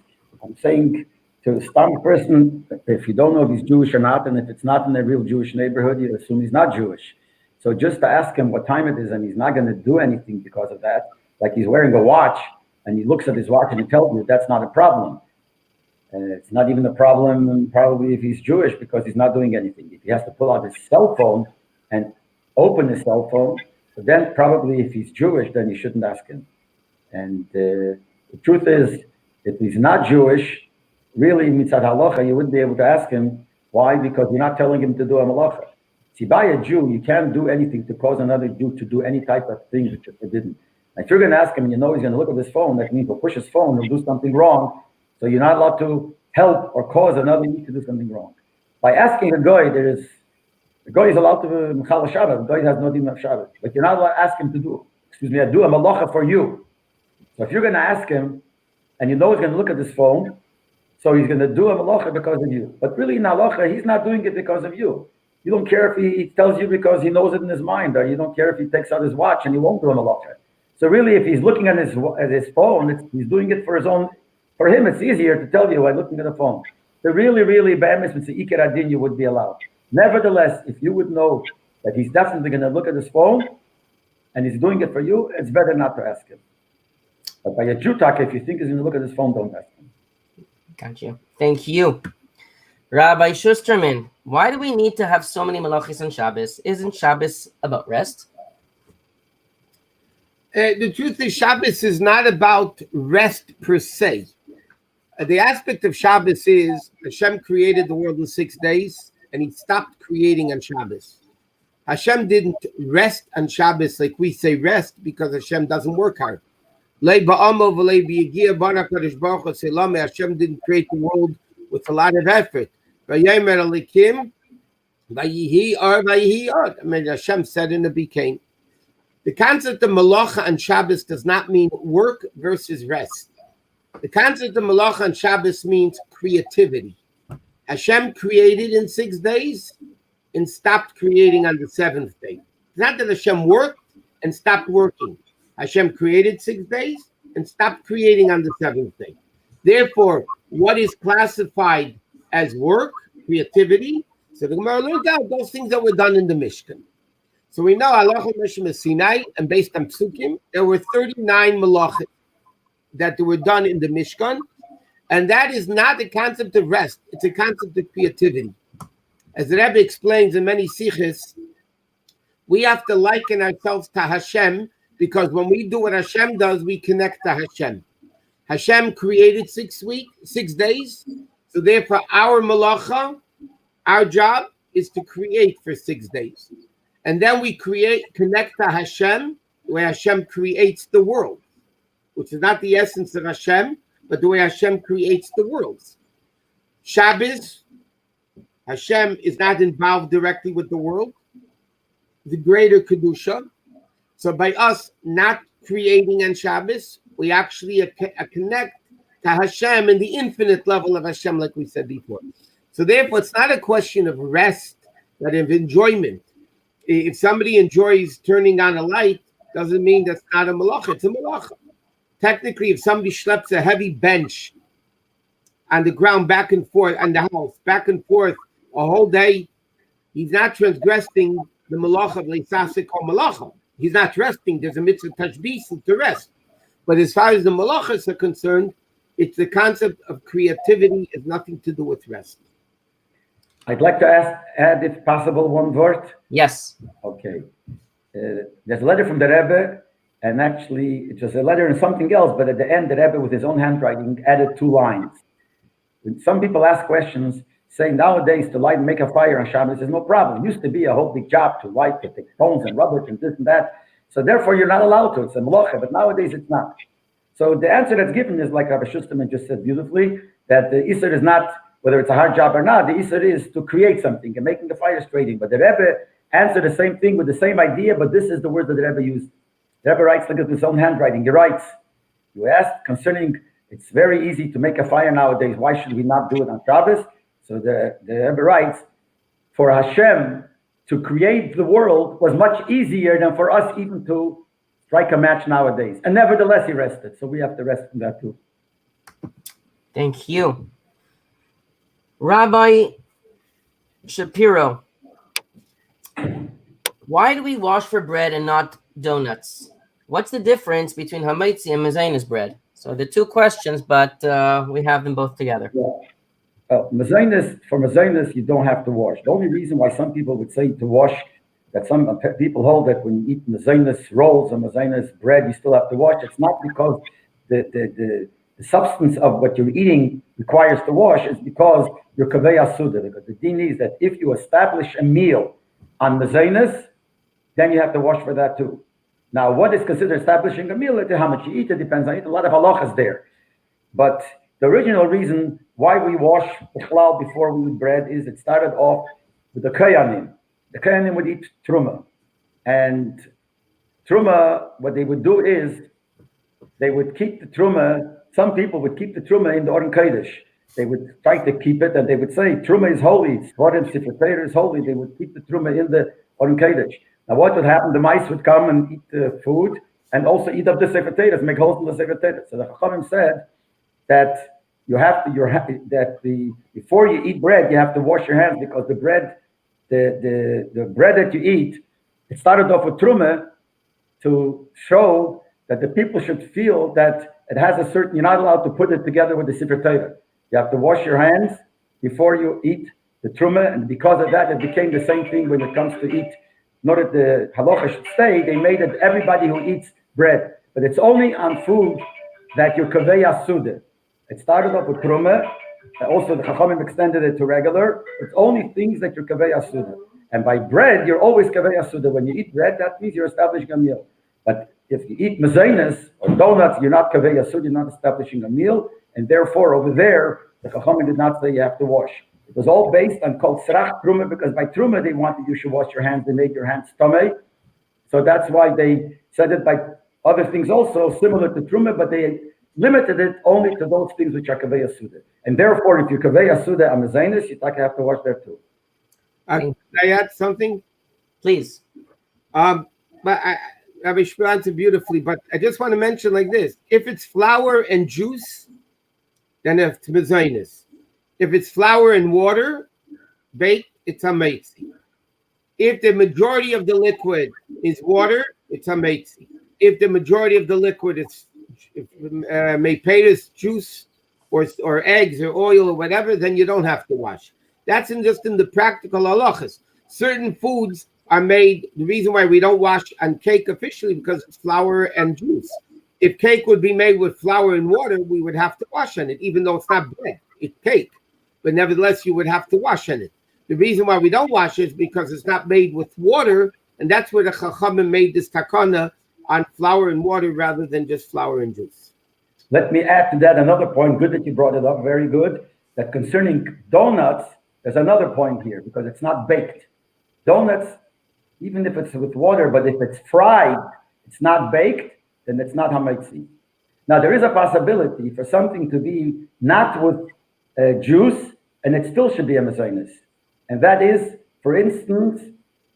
I'm saying to stop a person, if you don't know if he's Jewish or not, and if it's not in a real Jewish neighborhood, you assume he's not Jewish. So just to ask him what time it is, and he's not going to do anything because of that, like he's wearing a watch, and he looks at his watch and he tells you that's not a problem. And it's not even a problem probably if he's Jewish because he's not doing anything. If he has to pull out his cell phone and open his cell phone, then probably if he's Jewish, then you shouldn't ask him. And the truth is, if he's not Jewish, really, mitzad halacha, you wouldn't be able to ask him. Why? Because you're not telling him to do a malacha. See, by a Jew, you can't do anything to cause another Jew to do any type of thing which is forbidden. If you're going to ask him, and you know he's going to look at his phone, that means he'll push his phone, he'll do something wrong. So you're not allowed to help or cause another Jew to do something wrong. By asking a goy, the goy is allowed to mechal Shabbat. The goy has no din of Shabbat, but you're not allowed to ask him to do a malacha for you. So if you're going to ask him, and you know he's going to look at his phone, so he's going to do a malacha because of you. But really in halacha, he's not doing it because of you. You don't care if he tells you because he knows it in his mind, or you don't care if he takes out his watch and he won't do a malacha. So really, if he's looking at his phone, he's doing it for his own. For him, it's easier to tell you by looking at the phone. So really, be'emes with the ikar adin, you would be allowed. Nevertheless, if you would know that he's definitely going to look at his phone, and he's doing it for you, it's better not to ask him. But by a Jew talk, if you think he's going to look at his phone, don't ask him. Got you. Thank you. Rabbi Schusterman, why do we need to have so many malachis on Shabbos? Isn't Shabbos about rest? The truth is, Shabbos is not about rest per se. The aspect of Shabbos is Hashem created the world in 6 days, and he stopped creating on Shabbos. Hashem didn't rest on Shabbos like we say rest because Hashem doesn't work hard. Hashem didn't create the world with a lot of effort. Hashem said and it became. The concept of malacha and Shabbos does not mean work versus rest. The concept of malacha and Shabbos means creativity. Hashem created in 6 days and stopped creating on the 7th day. It's not that Hashem worked and stopped working. Hashem created 6 days and stopped creating on the 7th day. Therefore, what is classified as work, creativity, so the Gemara learned out those things that were done in the Mishkan. So we know Halacha Minhag Sinai, and based on Psukim, there were 39 malachim that were done in the Mishkan, and that is not a concept of rest, it's a concept of creativity. As the Rebbe explains in many siches, we have to liken ourselves to Hashem, because when we do what Hashem does, we connect to Hashem. Hashem created 6 days, so therefore our malacha, our job is to create for 6 days. And then we connect to Hashem, where Hashem creates the world, which is not the essence of Hashem, but the way Hashem creates the worlds. Shabbos, Hashem is not involved directly with the world, the greater Kedusha. So by us not creating on Shabbos, we actually connect to Hashem in the infinite level of Hashem, like we said before. So therefore, it's not a question of rest, but of enjoyment. If somebody enjoys turning on a light, doesn't mean that's not a malacha. It's a malacha. Technically, if somebody schleps a heavy bench on the ground back and forth, on the house, back and forth a whole day, he's not transgressing the malacha of leisasik or malacha. He's not resting. There's a mitzvah tashbis to rest. But as far as the malachas are concerned, it's the concept of creativity. It has nothing to do with rest. I'd like to add, if possible, one word. Yes. Okay. There's a letter from the Rebbe, and actually it was a letter and something else, but at the end, the Rebbe, with his own handwriting, added 2 lines. When some people ask questions, saying nowadays to light and make a fire on Shabbos is no problem. It used to be a whole big job to light, to take stones and rubbish and this and that. So therefore, you're not allowed to. It's a malacha, but nowadays it's not. So the answer that's given is, like Rabbi Schusterman just said beautifully, that the Isser is not, whether it's a hard job or not, the Isser is to create something and making the fire straighting. But the Rebbe answered the same thing with the same idea, but this is the word that the Rebbe used. The Rebbe writes like with his own handwriting. He writes, you asked concerning, it's very easy to make a fire nowadays. Why should we not do it on Shabbos? So the Rebbe writes, for Hashem to create the world was much easier than for us even to strike a match nowadays. And nevertheless, he rested. So we have to rest from that too. Thank you. Rabbi Shapiro, why do we wash for bread and not donuts? What's the difference between hamaitzi and mezainis bread? So the two questions, but we have them both together. For mezainis, you don't have to wash. The only reason why some people would say to wash, that some people hold that when you eat mezainis rolls or mezainis bread, you still have to wash. It's not because the substance of what you're eating requires to wash. It's because you're kaveh asuda. Because the din is that if you establish a meal on mezainis, then you have to wash for that too. Now, what is considered establishing a meal? How much you eat, it depends on it. A lot of halachas there. But the original reason why we wash the chalal before we eat bread is it started off with the kayanim. The kayanim would eat truma. And truma, what they would do is they would keep the truma. Some people would keep the truma in the Oren Kodesh. They would try to keep it, and they would say, truma is holy. It's Sefer Torah is holy. They would keep the truma in the Oren Kodesh. Now, what would happen? The mice would come and eat the food and also eat up the Sefer Torah, make holes in the Sefer Torah. So the Chachamim said that before you eat bread, you have to wash your hands because the bread, the bread that you eat, it started off with truma to show that the people should feel that it has a certain. You're not allowed to put it together with the Sefer Torah. You have to wash your hands before you eat the truma, and because of that, it became the same thing when it comes to eat. In order the halacha should stay, they made it everybody who eats bread, but it's only on food that you're kaveh asuda. It started off with truma, also the chachamim extended it to regular. It's only things that you're kaveh asuda, and by bread you're always kaveh asuda. When you eat bread, that means you're establishing a meal. But if you eat mezainis or donuts, you're not kaveh asuda. You're not establishing a meal, and therefore over there the chachamim did not say you have to wash. It was all based on called srach truma, because by truma they wanted you should wash your hands. They made your hands tamei, so that's why they said it by other things also similar to truma, but they limited it only to those things which are kaveh asuda. And therefore, if you're kaveh asuda on mezainis, you have to wash there too. Can I add something? Please. But Rabbi Shapiro answered beautifully. But I just want to mention like this: if it's flour and juice, then it's mezainis. If it's flour and water, baked, it's hamaitzi. If the majority of the liquid is water, it's hamaitzi. If the majority of the liquid is mepetus juice or eggs or oil or whatever, then you don't have to wash. That's just in the practical halachas. Certain foods are made. The reason why we don't wash on cake officially because it's flour and juice. If cake would be made with flour and water, we would have to wash on it, even though it's not bread, it's cake. But nevertheless, you would have to wash on it. The reason why we don't wash is because it's not made with water, and that's where the Chachamim made this takana on flour and water rather than just flour and juice. Let me add to that another point. Good that you brought it up. Very good. That concerning donuts, there's another point here because it's not baked. Donuts, even if it's with water, but if it's fried, it's not baked, then it's not hamaitzi. Now, there is a possibility for something to be not with juice, and it still should be a mezainis. And that is, for instance,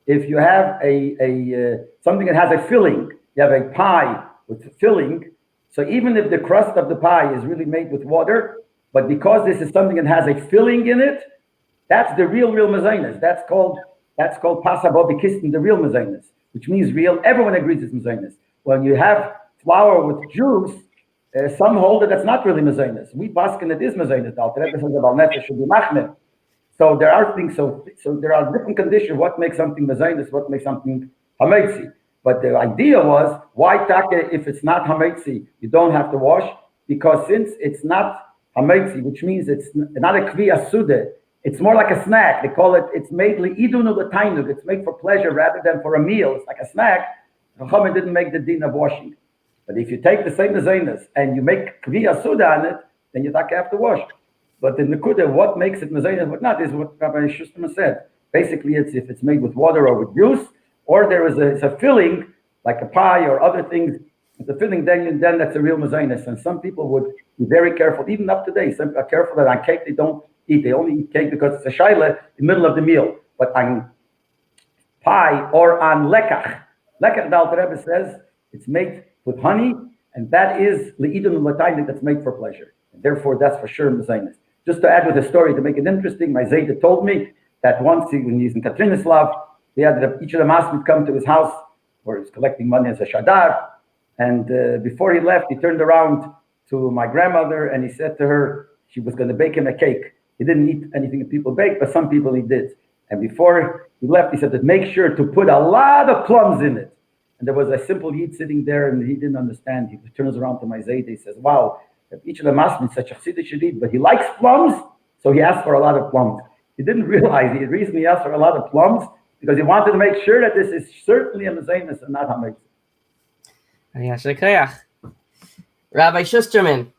if you have a something that has a filling, you have a pie with filling. So even if the crust of the pie is really made with water, but because this is something that has a filling in it, that's the real mezainis. That's called pasabo b'kistin, the real mezainis, which means real. Everyone agrees it's mezainis. When you have flour with juice, some hold that that's not really mezainis. We paskin it is mezainis. The Alter Rebbe says about nefesh should be machmir. So there are things. So there are different conditions. What makes something mezainis? What makes something hamaitzi? But the idea was, why take if it's not hamaitzi, you don't have to wash? Because since it's not hamaitzi, which means it's not a kvi asude, it's more like a snack. They call it, it's made li'idunu l'tainug. It's made for pleasure rather than for a meal. It's like a snack. Chachamim didn't make the din of washing. But if you take the same mezainis and you make kvi asude on it, then you have to wash. But the nekuda, what makes it mezainis, what not, is what Rabbi Shusterman said. Basically, it's if it's made with water or with juice, or there is it's a filling, like a pie or other things. The filling, then that's a real mezainis. And some people would be very careful, even up to date. Some are careful that on cake they don't eat. They only eat cake because it's a shaila in the middle of the meal. But on pie or on lekach. Lekach, the Alter Rebbe says, it's made with honey, and that is le'idun l'taylik, that's made for pleasure. And therefore, that's for sure mezainis. Just to add with a story to make it interesting, my Zayda told me that once when he's in Katrinislav, they had each of the mas would come to his house where he was collecting money as a shadar. And before he left, he turned around to my grandmother and he said to her, she was going to bake him a cake. He didn't eat anything that people bake, but some people he did. And before he left, he said that make sure to put a lot of plums in it. And there was a simple Yid sitting there and he didn't understand. He turns around to my Zayda, he says, wow, each of the masmid such a chassidus should eat, but he likes plums, so he asked for a lot of plums. He didn't realize the reason he asked for a lot of plums because he wanted to make sure that this is certainly a mezainis and not hametz. Rabbi Schusterman,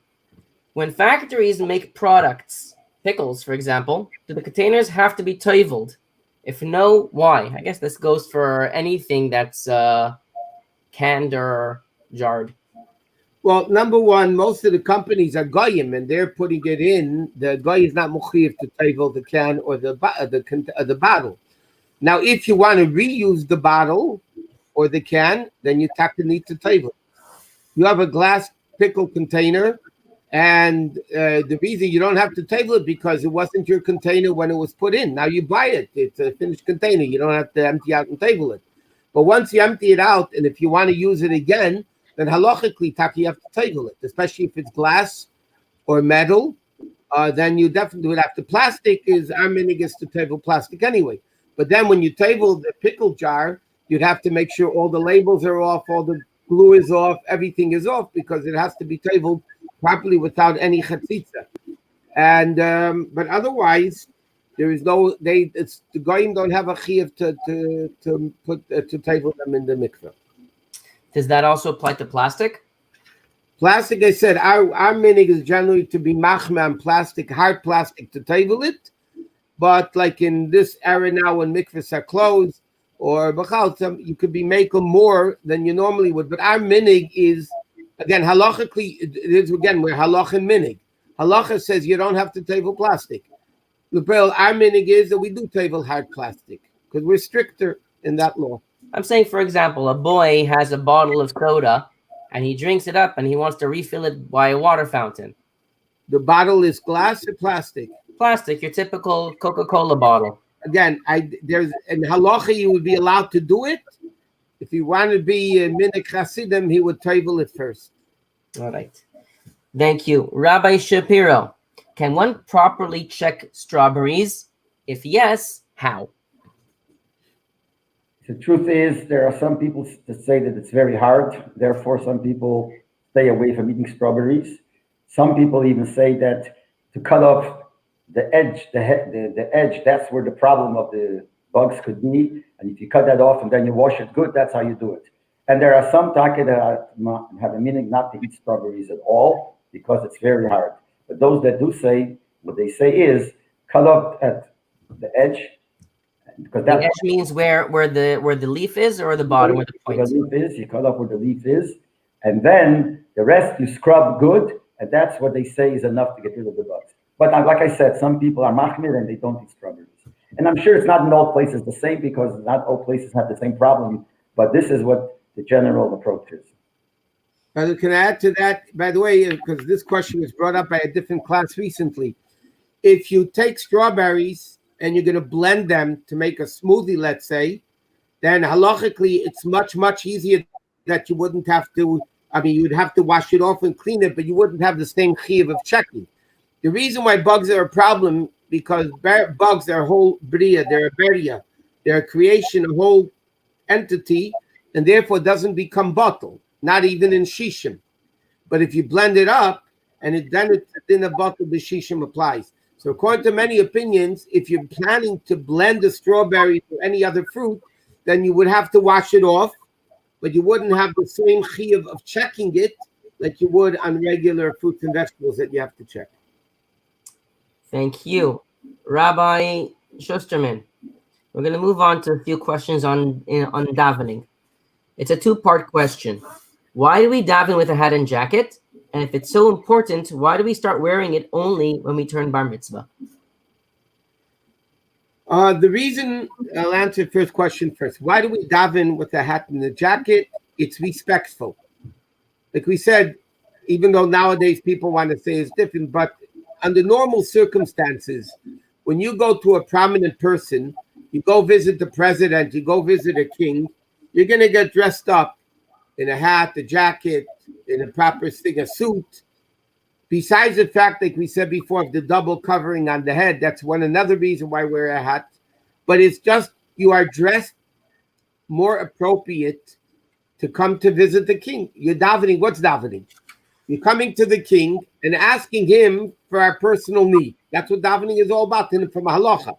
when factories make products, pickles, for example, do the containers have to be toiveled? If no, why? I guess this goes for anything that's canned or jarred. Well, number one, most of the companies are goyim, and they're putting it in. The goy is not mukhiyv to table the can or the bottle. Now, if you want to reuse the bottle or the can, then you need to table. You have a glass pickle container, and the reason you don't have to table it because it wasn't your container when it was put in. Now you buy it; it's a finished container. You don't have to empty out and table it. But once you empty it out, and if you want to use it again, then halachically, you have to table it, especially if it's glass or metal. Then you definitely would have to. Plastic is our minhag is to table plastic anyway. But then when you table the pickle jar, you'd have to make sure all the labels are off, all the glue is off, everything is off because it has to be tabled properly without any chatzitza. And but otherwise, there is no. The goyim don't have a chiyuv to table them in the mikveh. Does that also apply to plastic? Plastic, I said, our minhag is generally to be machmeh on plastic, hard plastic to table it. But like in this era now when mikvahs are closed, or b'chal, you could be making more than you normally would. But our minhag is, again, halachically, it is, again, we're halach and minhag. Halacha says you don't have to table plastic. Our minhag is that we do table hard plastic because we're stricter in that law. I'm saying, for example, a boy has a bottle of soda and he drinks it up and he wants to refill it by a water fountain. The bottle is glass or plastic? Plastic, your typical Coca-Cola bottle. Again, there's in halacha you would be allowed to do it. If you want to be a minhag chasidim, he would table it first. All right. Thank you. Rabbi Shapiro, can one properly check strawberries? If yes, how? The truth is, there are some people that say that it's very hard. Therefore, some people stay away from eating strawberries. Some people even say that to cut off the edge, the edge, that's where the problem of the bugs could be. And if you cut that off and then you wash it good, that's how you do it. And there are some taka that have a meaning not to eat strawberries at all because it's very hard. But those that do say, what they say is cut off at the edge. Because that the edge means where the leaf is, or the bottom where the point is. The leaf is, you cut off where the leaf is, and then the rest you scrub good, and that's what they say is enough to get rid of the bugs. But like I said, some people are machmir and they don't eat strawberries. And I'm sure it's not in all places the same because not all places have the same problem, but this is what the general approach is. Can I add to that? By the way, because this question was brought up by a different class recently. If you take strawberries and you're going to blend them to make a smoothie, let's say, then halachically it's much, much easier that you wouldn't have to, you'd have to wash it off and clean it, but you wouldn't have the same chiyuv of checking. The reason why bugs are a problem, because bugs are a whole bria, they're a beria, they're a creation, a whole entity, and therefore doesn't become bottle, not even in shishim. But if you blend it up, and then it's in a bottle, the shishim applies. So according to many opinions, if you're planning to blend a strawberry or any other fruit, then you would have to wash it off, but you wouldn't have the same chiyuv of checking it like you would on regular fruits and vegetables that you have to check. Thank you. Rabbi Schusterman, we're going to move on to a few questions on davening. It's a two-part question. Why do we daven with a hat and jacket? And if it's so important, why do we start wearing it only when we turn bar mitzvah? The reason, I'll answer the first question first. Why do we daven with the hat and the jacket? It's respectful. Like we said, even though nowadays people want to say it's different, but under normal circumstances, when you go to a prominent person, you go visit the president, you go visit a king, you're going to get dressed up in a hat, a jacket, in a proper thing, a suit. Besides the fact, like we said before, of the double covering on the head, that's another reason why I wear a hat. But it's just you are dressed more appropriate to come to visit the king. You're davening. What's davening? You're coming to the king and asking him for our personal need. That's what davening is all about. And from halacha,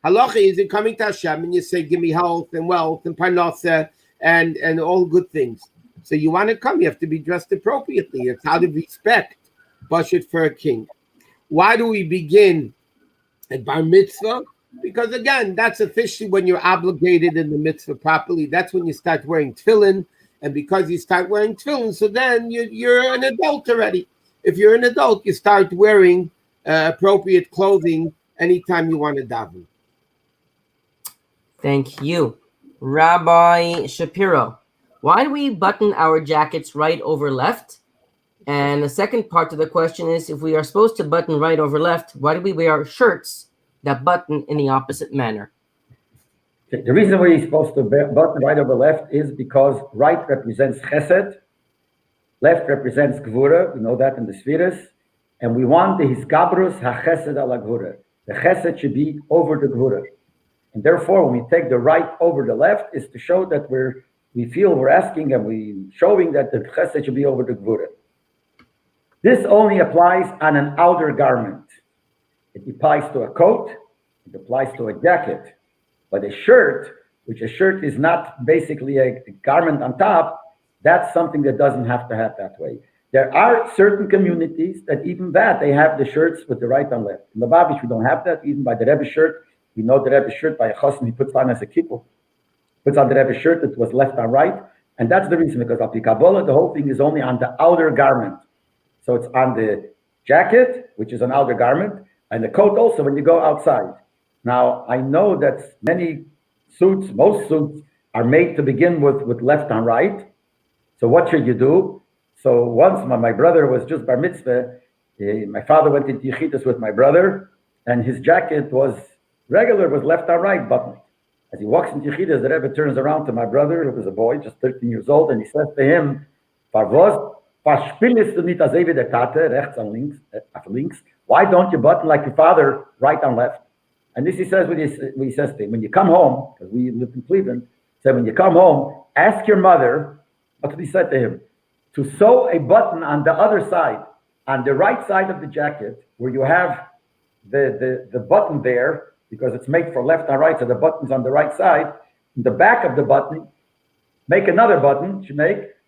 halacha is you're coming to Hashem and you say, "Give me health and wealth and parnasa and all good things." So you want to come, you have to be dressed appropriately. It's out of respect, bashit for a king. Why do we begin at bar mitzvah? Because again, that's officially when you're obligated in the mitzvah properly. That's when you start wearing tefillin. And because you start wearing tefillin, so then you're an adult already. If you're an adult, you start wearing appropriate clothing anytime you want to daven. Thank you. Rabbi Shapiro, why do we button our jackets right over left? And the second part of the question is, if we are supposed to button right over left, why do we wear shirts that button in the opposite manner? The reason we're supposed to button right over left is because right represents chesed, left represents gvura. We know that in the spheres, and we want the hisgabrus hachesed ala gvura. The chesed should be over the gvura, and therefore, when we take the right over the left, is to show that we feel we're asking and we showing that the chesed should be over the gvura. This only applies on an outer garment. It applies to a coat. It applies to a jacket. But a shirt, which a shirt is not basically a garment on top, that's something that doesn't have to have that way. There are certain communities that even that, they have the shirts with the right and left. In the Lubavitch, we don't have that. Even by the Rebbe shirt, we know the Rebbe shirt by a chassan, he puts on as a kippur. Puts on the Rebbe shirt that was left and right. And that's the reason, because of the Kabbalah, the whole thing is only on the outer garment. So it's on the jacket, which is an outer garment, and the coat also when you go outside. Now, I know that many suits, most suits, are made to begin with left and right. So what should you do? So once my brother was just bar mitzvah, my father went into Yechidus with my brother, and his jacket was regular, was left and right buttoned. As he walks into Yechidus, the Rebbe turns around to my brother, who was a boy, just 13 years old, and he says to him, rechts and links. Why don't you button like your father, right and left? And this he says what he says to him. When you come home, because we live in Cleveland, said when you come home, ask your mother, what he said to him, to sew a button on the other side, on the right side of the jacket, where you have the button there, because it's made for left and right, so the button's on the right side. In the back of the button, make another button,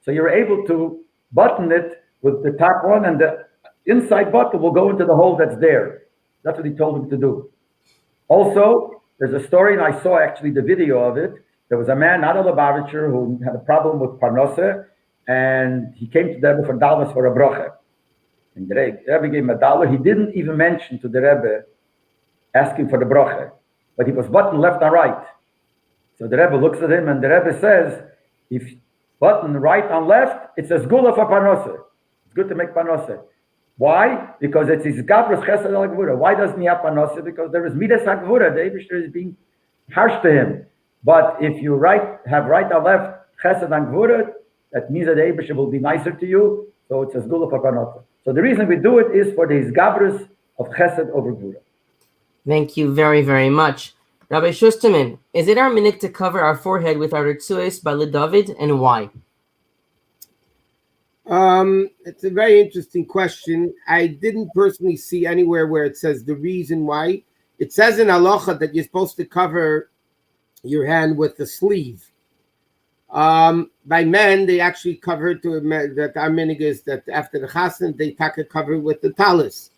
so you're able to button it with the top one, and the inside button will go into the hole that's there. That's what he told him to do. Also, there's a story, and I saw actually the video of it. There was a man, not a Lubavitcher, who had a problem with parnasa, and he came to the Rebbe for dalmas for a bracha. And the Rebbe gave him a dollar. He didn't even mention to the Rebbe asking for the bracha, but he was buttoned left and right. So the Rebbe looks at him, and the Rebbe says, if button right and left, it's a sgula for parnasa. It's good to make parnasa. Why? Because it's his gabrus chesed al gvura. Why doesn't he have parnasa? Because there is midas hagvura. The Eibishter is being harsh to him. But if you have right and left chesed and gvura, that means that the Eibishter will be nicer to you. So it's a sgula for parnasa. So the reason we do it is for the gabrus of chesed over gvura. Thank you very, very much. Rabbi Shusterman, is it our minhag to cover our forehead with our ritzuos by David, and why? It's a very interesting question. I didn't personally see anywhere where it says the reason why. It says in halacha that you're supposed to cover your hand with the sleeve. By men, they actually cover it that our minhag is that after the chassan, they cover with the talis.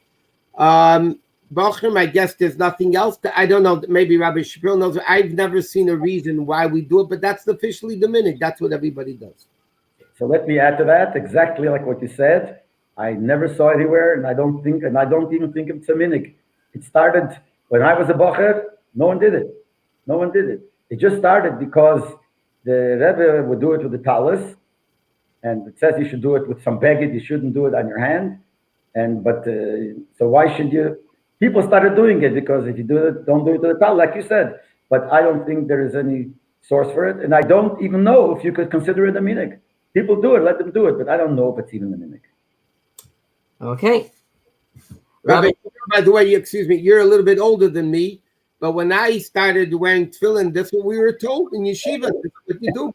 Bochum, I guess there's nothing else. I don't know. Maybe Rabbi Shapiro knows. I've never seen a reason why we do it, but that's officially the minhag. That's what everybody does. So let me add to that, exactly like what you said. I never saw it anywhere, and I don't even think it's a minhag. It started when I was a bocher. No one did it. No one did it. It just started because the Rebbe would do it with the talis, and it says you should do it with some baggage. You shouldn't do it on your hand. So why should you? People started doing it because if you do it, don't do it to the talis, like you said. But I don't think there is any source for it, and I don't even know if you could consider it a minhag. People do it, let them do it, but I don't know if it's even a minhag. Okay. Rabbi, by the way, excuse me, you're a little bit older than me, but when I started wearing tefillin, that's what we were told in yeshiva. That's what you do.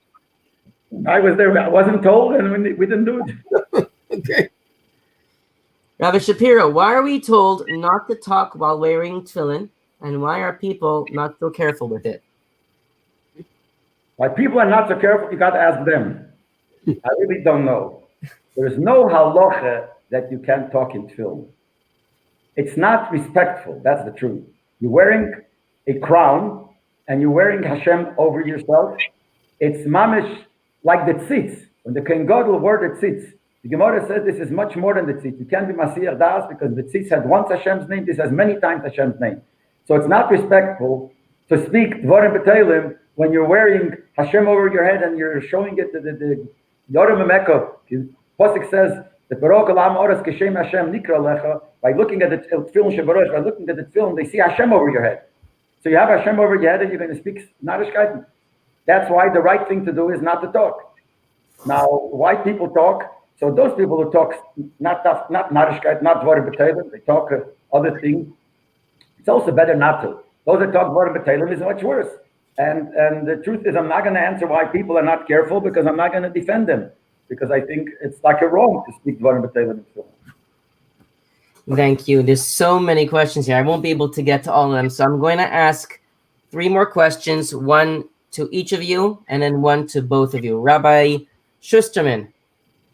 I was there. I wasn't told, and we didn't do it. Okay. Rabbi Shapiro, why are we told not to talk while wearing tefillin, and why are people not so careful with it? Why people are not so careful, you got to ask them. I really don't know. There's no halacha that you can't talk in tefillin. It's not respectful. That's the truth. You're wearing a crown and you're wearing Hashem over yourself. It's mamish like the tzitz. When the Kohen Gadol wore the tzitz, the Gemara says this is much more than the tzitz. You can't be Masiyach Das because the tzitz had once Hashem's name. This has many times Hashem's name. So it's not respectful to speak Dvarim B'Teilim when you're wearing Hashem over your head and you're showing it to the Yoram Emeka. Pasuk says that Baruch Olam Oras Keshem Hashem Nikra Lecha. By looking at the tefillin Shebarosh, by looking at the tefillin, they see Hashem over your head. So you have Hashem over your head and you're going to speak Narishkeit. That's why the right thing to do is not to talk. Now, why people talk? So those people who talk not Narishkeit, not Dvarim B'Teilim, they talk other things. It's also better not to. Those that talk Dvarim B'Teilim is much worse. And the truth is, I'm not going to answer why people are not careful because I'm not going to defend them. Because I think it's like a wrong to speak Dvarim B'Teilim. Thank you. There's so many questions here. I won't be able to get to all of them. So I'm going to ask 3 more questions, one to each of you, and then one to both of you. Rabbi Schusterman,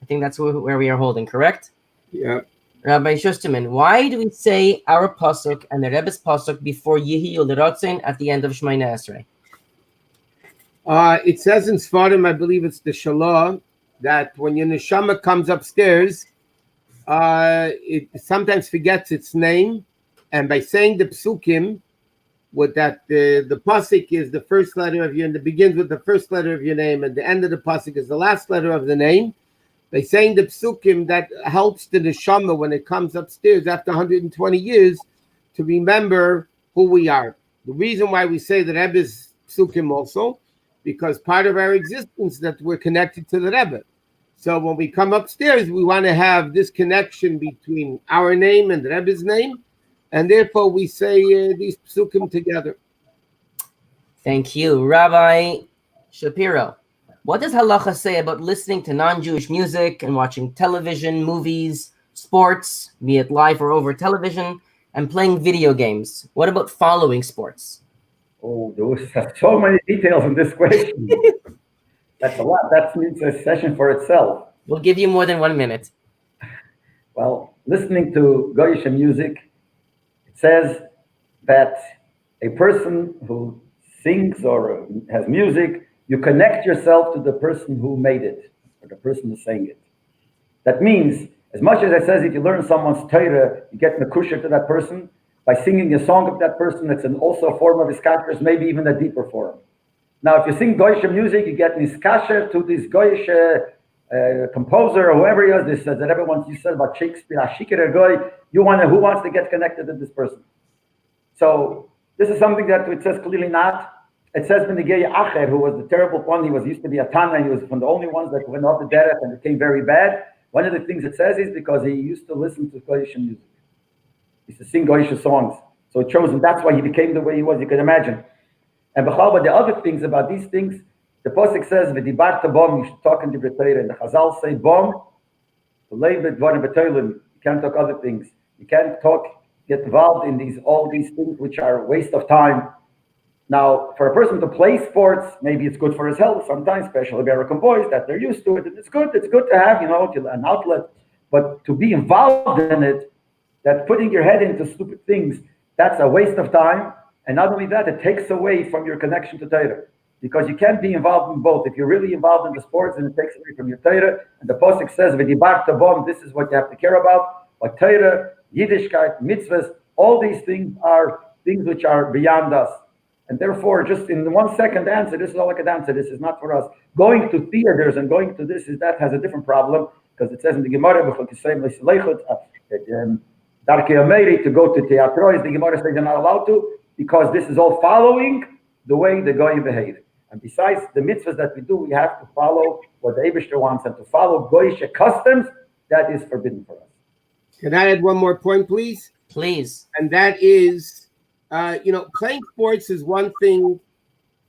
I think that's where we are holding, correct? Yeah. Rabbi Schusterman, why do we say our pasuk and the Rebbe's pasuk before Yihi Ulerotzen at the end of Shemona Esrei? It says in Sfarim, I believe it's the Shalah, that when your neshama comes upstairs, it sometimes forgets its name, and by saying the psukim, with that the pasuk is the first letter of your, and it begins with the first letter of your name, and the end of the pasuk is the last letter of the name. By saying the psukim, that helps the neshama when it comes upstairs after 120 years to remember who we are. The reason why we say the Rebbe's psukim also, because part of our existence that we're connected to the Rebbe. So when we come upstairs, we want to have this connection between our name and the Rebbe's name, and therefore we say these psukim together. Thank you. Rabbi Shapiro, what does halacha say about listening to non-Jewish music and watching television, movies, sports, be it live or over television, and playing video games? What about following sports? Oh, those have so many details in this question. That's a lot. That needs a session for itself. We'll give you more than 1 minute. Well, listening to Goyish music, it says that a person who sings or has music, you connect yourself to the person who made it, or the person who sang it. That means, as much as it says if you learn someone's Torah, you get mekusher to that person, by singing a song of that person, it's also a form of iskashers, maybe even a deeper form. Now, if you sing Goyish music, you get niskasher to this Goyish composer or whoever he is. This that everyone you said about Shakespeare, Ashikir Goy. Who wants to get connected to this person? So this is something that it says clearly not. It says Benegei Acher, who was the terrible one. He used to be a Tana, and he was one of the only ones that went off the derech and became very bad. One of the things it says is because he used to listen to Goyish music. He used to sing Goyish songs. So it shows him that's why he became the way he was. You can imagine. And but the other things about these things, the Pasuk says, "V'dibarta bom," you should talk in the Torah, and the Chazal say, "Bom, you can't talk other things. You can't get involved in all these things which are a waste of time." Now, for a person to play sports, maybe it's good for his health. Sometimes, especially American boys, that they're used to it, and it's good. It's good to have, an outlet. But to be involved in it, that putting your head into stupid things, that's a waste of time. And not only that, it takes away from your connection to Torah. Because you can't be involved in both. If you're really involved in the sports, then it takes away from your Torah. And the Pasuk says, "V'dibarta bom," this is what you have to care about. But Torah, Yiddishkeit, mitzvahs, all these things are things which are beyond us. And therefore, just in 1 second answer, this is all I could answer. This is not for us. Going to theaters and going to this is that has a different problem, because it says in the Gemara, to go to theatros, the Gemara says you're not allowed to, because this is all following the way the Goyim behave. And besides the mitzvahs that we do, we have to follow what the Eibishter wants, and to follow Goyish customs, that is forbidden for us. Can I add one more point, please? Please. And that is, playing sports is one thing,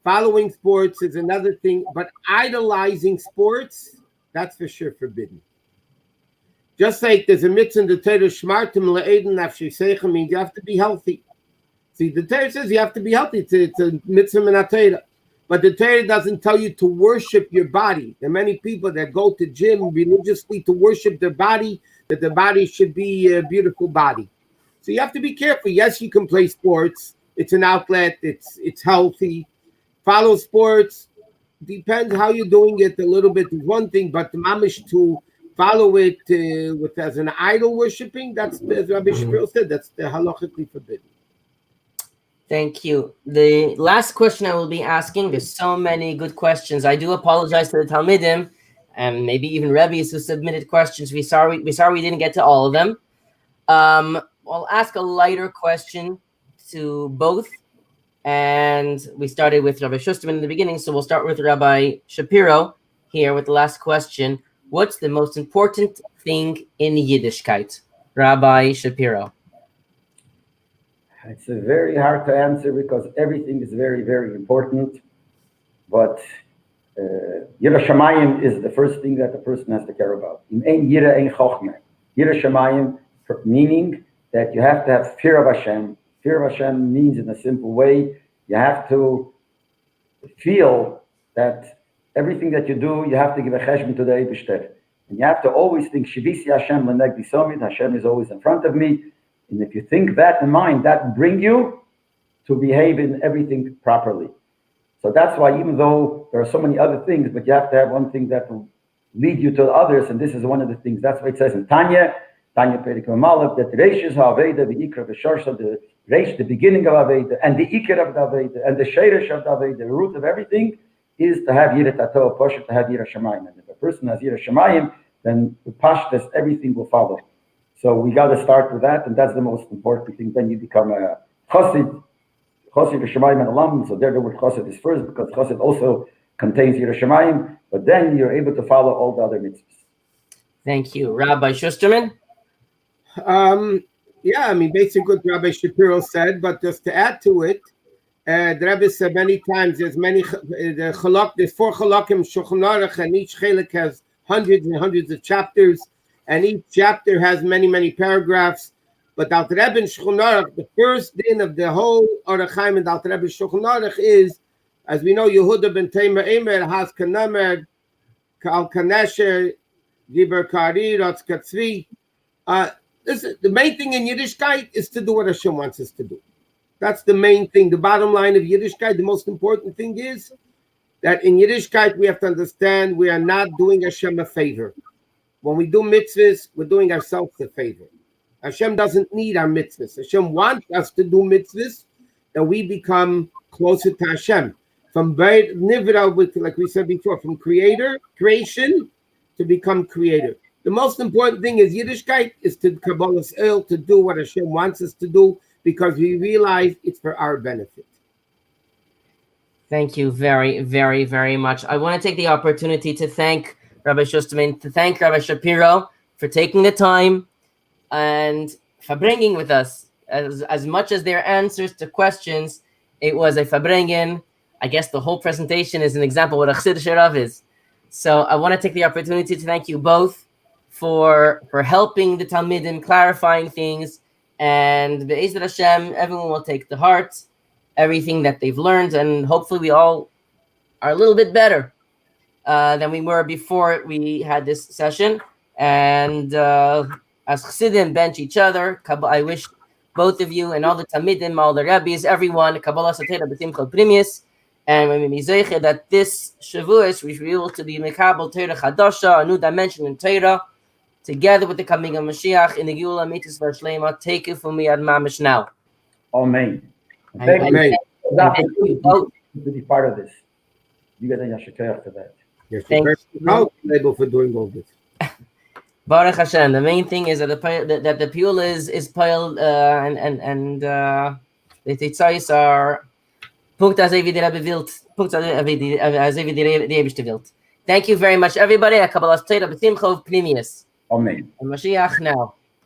following sports is another thing, but idolizing sports, that's for sure forbidden. Just like there's a mitzvah in the Torah, shmartim le'eden nafsheseichem, means you have to be healthy. See, the Torah says you have to be healthy. It's a mitzvah in the Torah. But the Torah doesn't tell you to worship your body. There are many people that go to gym religiously to worship their body, that the body should be a beautiful body. So you have to be careful. Yes, you can play sports. It's an outlet. It's healthy. Follow sports. Depends how you're doing it. A little bit is one thing, but the mamish to follow it with as an idol worshiping, that's, as Rabbi Shapiro said, that's the halachically forbidden. Thank you. The last question I will be asking, there's so many good questions. I do apologize to the Talmidim and maybe even Rebbes who submitted questions. We sorry we didn't get to all of them. I'll ask a lighter question to both. And we started with Rabbi Schusterman in the beginning, so we'll start with Rabbi Shapiro here with the last question. What's the most important thing in Yiddishkeit? Rabbi Shapiro. It's very hard to answer because everything is very, very important. But Yira Shamayim is the first thing that the person has to care about. In ein Yira ein Chochmeh. Yira Shamayim, meaning that you have to have fear of Hashem. Fear of Hashem means, in a simple way, you have to feel that everything that you do, you have to give a cheshbon to the Eibishter. And you have to always think, Shivisi Hashem l'negdi somid, Hashem is always in front of me. And if you think that in mind, that will bring you to behave in everything properly. So that's why, even though there are so many other things, but you have to have one thing that will lead you to others, and this is one of the things. That's why it says in Tanya Perik Malach, that Reish is Haveda, the Ikra, the Shorsha, the Reish, the beginning of Haveda, and the Ikra of the Haveda, and the Sheirish of the Haveda, the root of everything is to have Yirat Tato, Poshet, to have Yirat Shamayim. And if a person has Yirat Shamayim, then the Pashtas, everything will follow. So we got to start with that, and that's the most important thing. Then you become a Chassid Yerushalayim and Alam. So there the word Chassid is first, because Chassid also contains Yerushalayim, but then you're able to follow all the other mitzvahs. Thank you. Rabbi Schusterman? Basically what Rabbi Shapiro said, but just to add to it, the Rebbe said many times, there's 4 Chalakim Shulchan Aruch, and each Chelek has hundreds and hundreds of chapters, and each chapter has many, many paragraphs. But Alter Rebbe Shulchan Aruch, the first din of the whole Aruch Chaim and Alter Rebbe Shulchan Aruch is, as we know, Yehuda ben Tamer Emer has Kanamer Kal Kanesher Giber Kari Ratz Katzvi. The main thing in Yiddishkeit is to do what Hashem wants us to do. That's the main thing. The bottom line of Yiddishkeit, the most important thing is that in Yiddishkeit we have to understand we are not doing Hashem a favor. When we do mitzvahs, we're doing ourselves a favor. Hashem doesn't need our mitzvahs. Hashem wants us to do mitzvahs, that we become closer to Hashem. From Nivra, like we said before, from creation to become creator. The most important thing is Yiddishkeit is to Kabbalah's El, to do what Hashem wants us to do, because we realize it's for our benefit. Thank you very, very, very much. I want to take the opportunity to thank Rabbi Schusterman, to thank Rabbi Shapiro for taking the time and for bringing with us as much as their answers to questions. It was a fabrengen. I guess the whole presentation is an example of what a Chassidus Rav is. So I want to take the opportunity to thank you both for helping the Talmidim, clarifying things, and Be'ezer Hashem, everyone will take to heart everything that they've learned, and hopefully we all are a little bit better than we were before we had this session. And as Chassidim bench each other, I wish both of you and all the Talmidim, all the Rabbis, everyone, Kabbalah Satira B'Simcha Primius, and when we say that this Shavuos, we should be able to be Mekabel Torah Chadasha, a new dimension in Torah, together with the coming of Mashiach in the Geula Mitzvah Shlema. Take it from me ad mamish now. Amen. Amen. To be part of this. You get a yashikayach for that. You're very proud for doing all this. Baruch Hashem. The main thing is that the pule is piled and the tzitzis are punkt as wie die Rebbe wilt. Punkt as wie die Rebbe wilt. Thank you very much, everybody. A Kabbalas Torah b'simcha pnimius. Amen. And Mashiach now.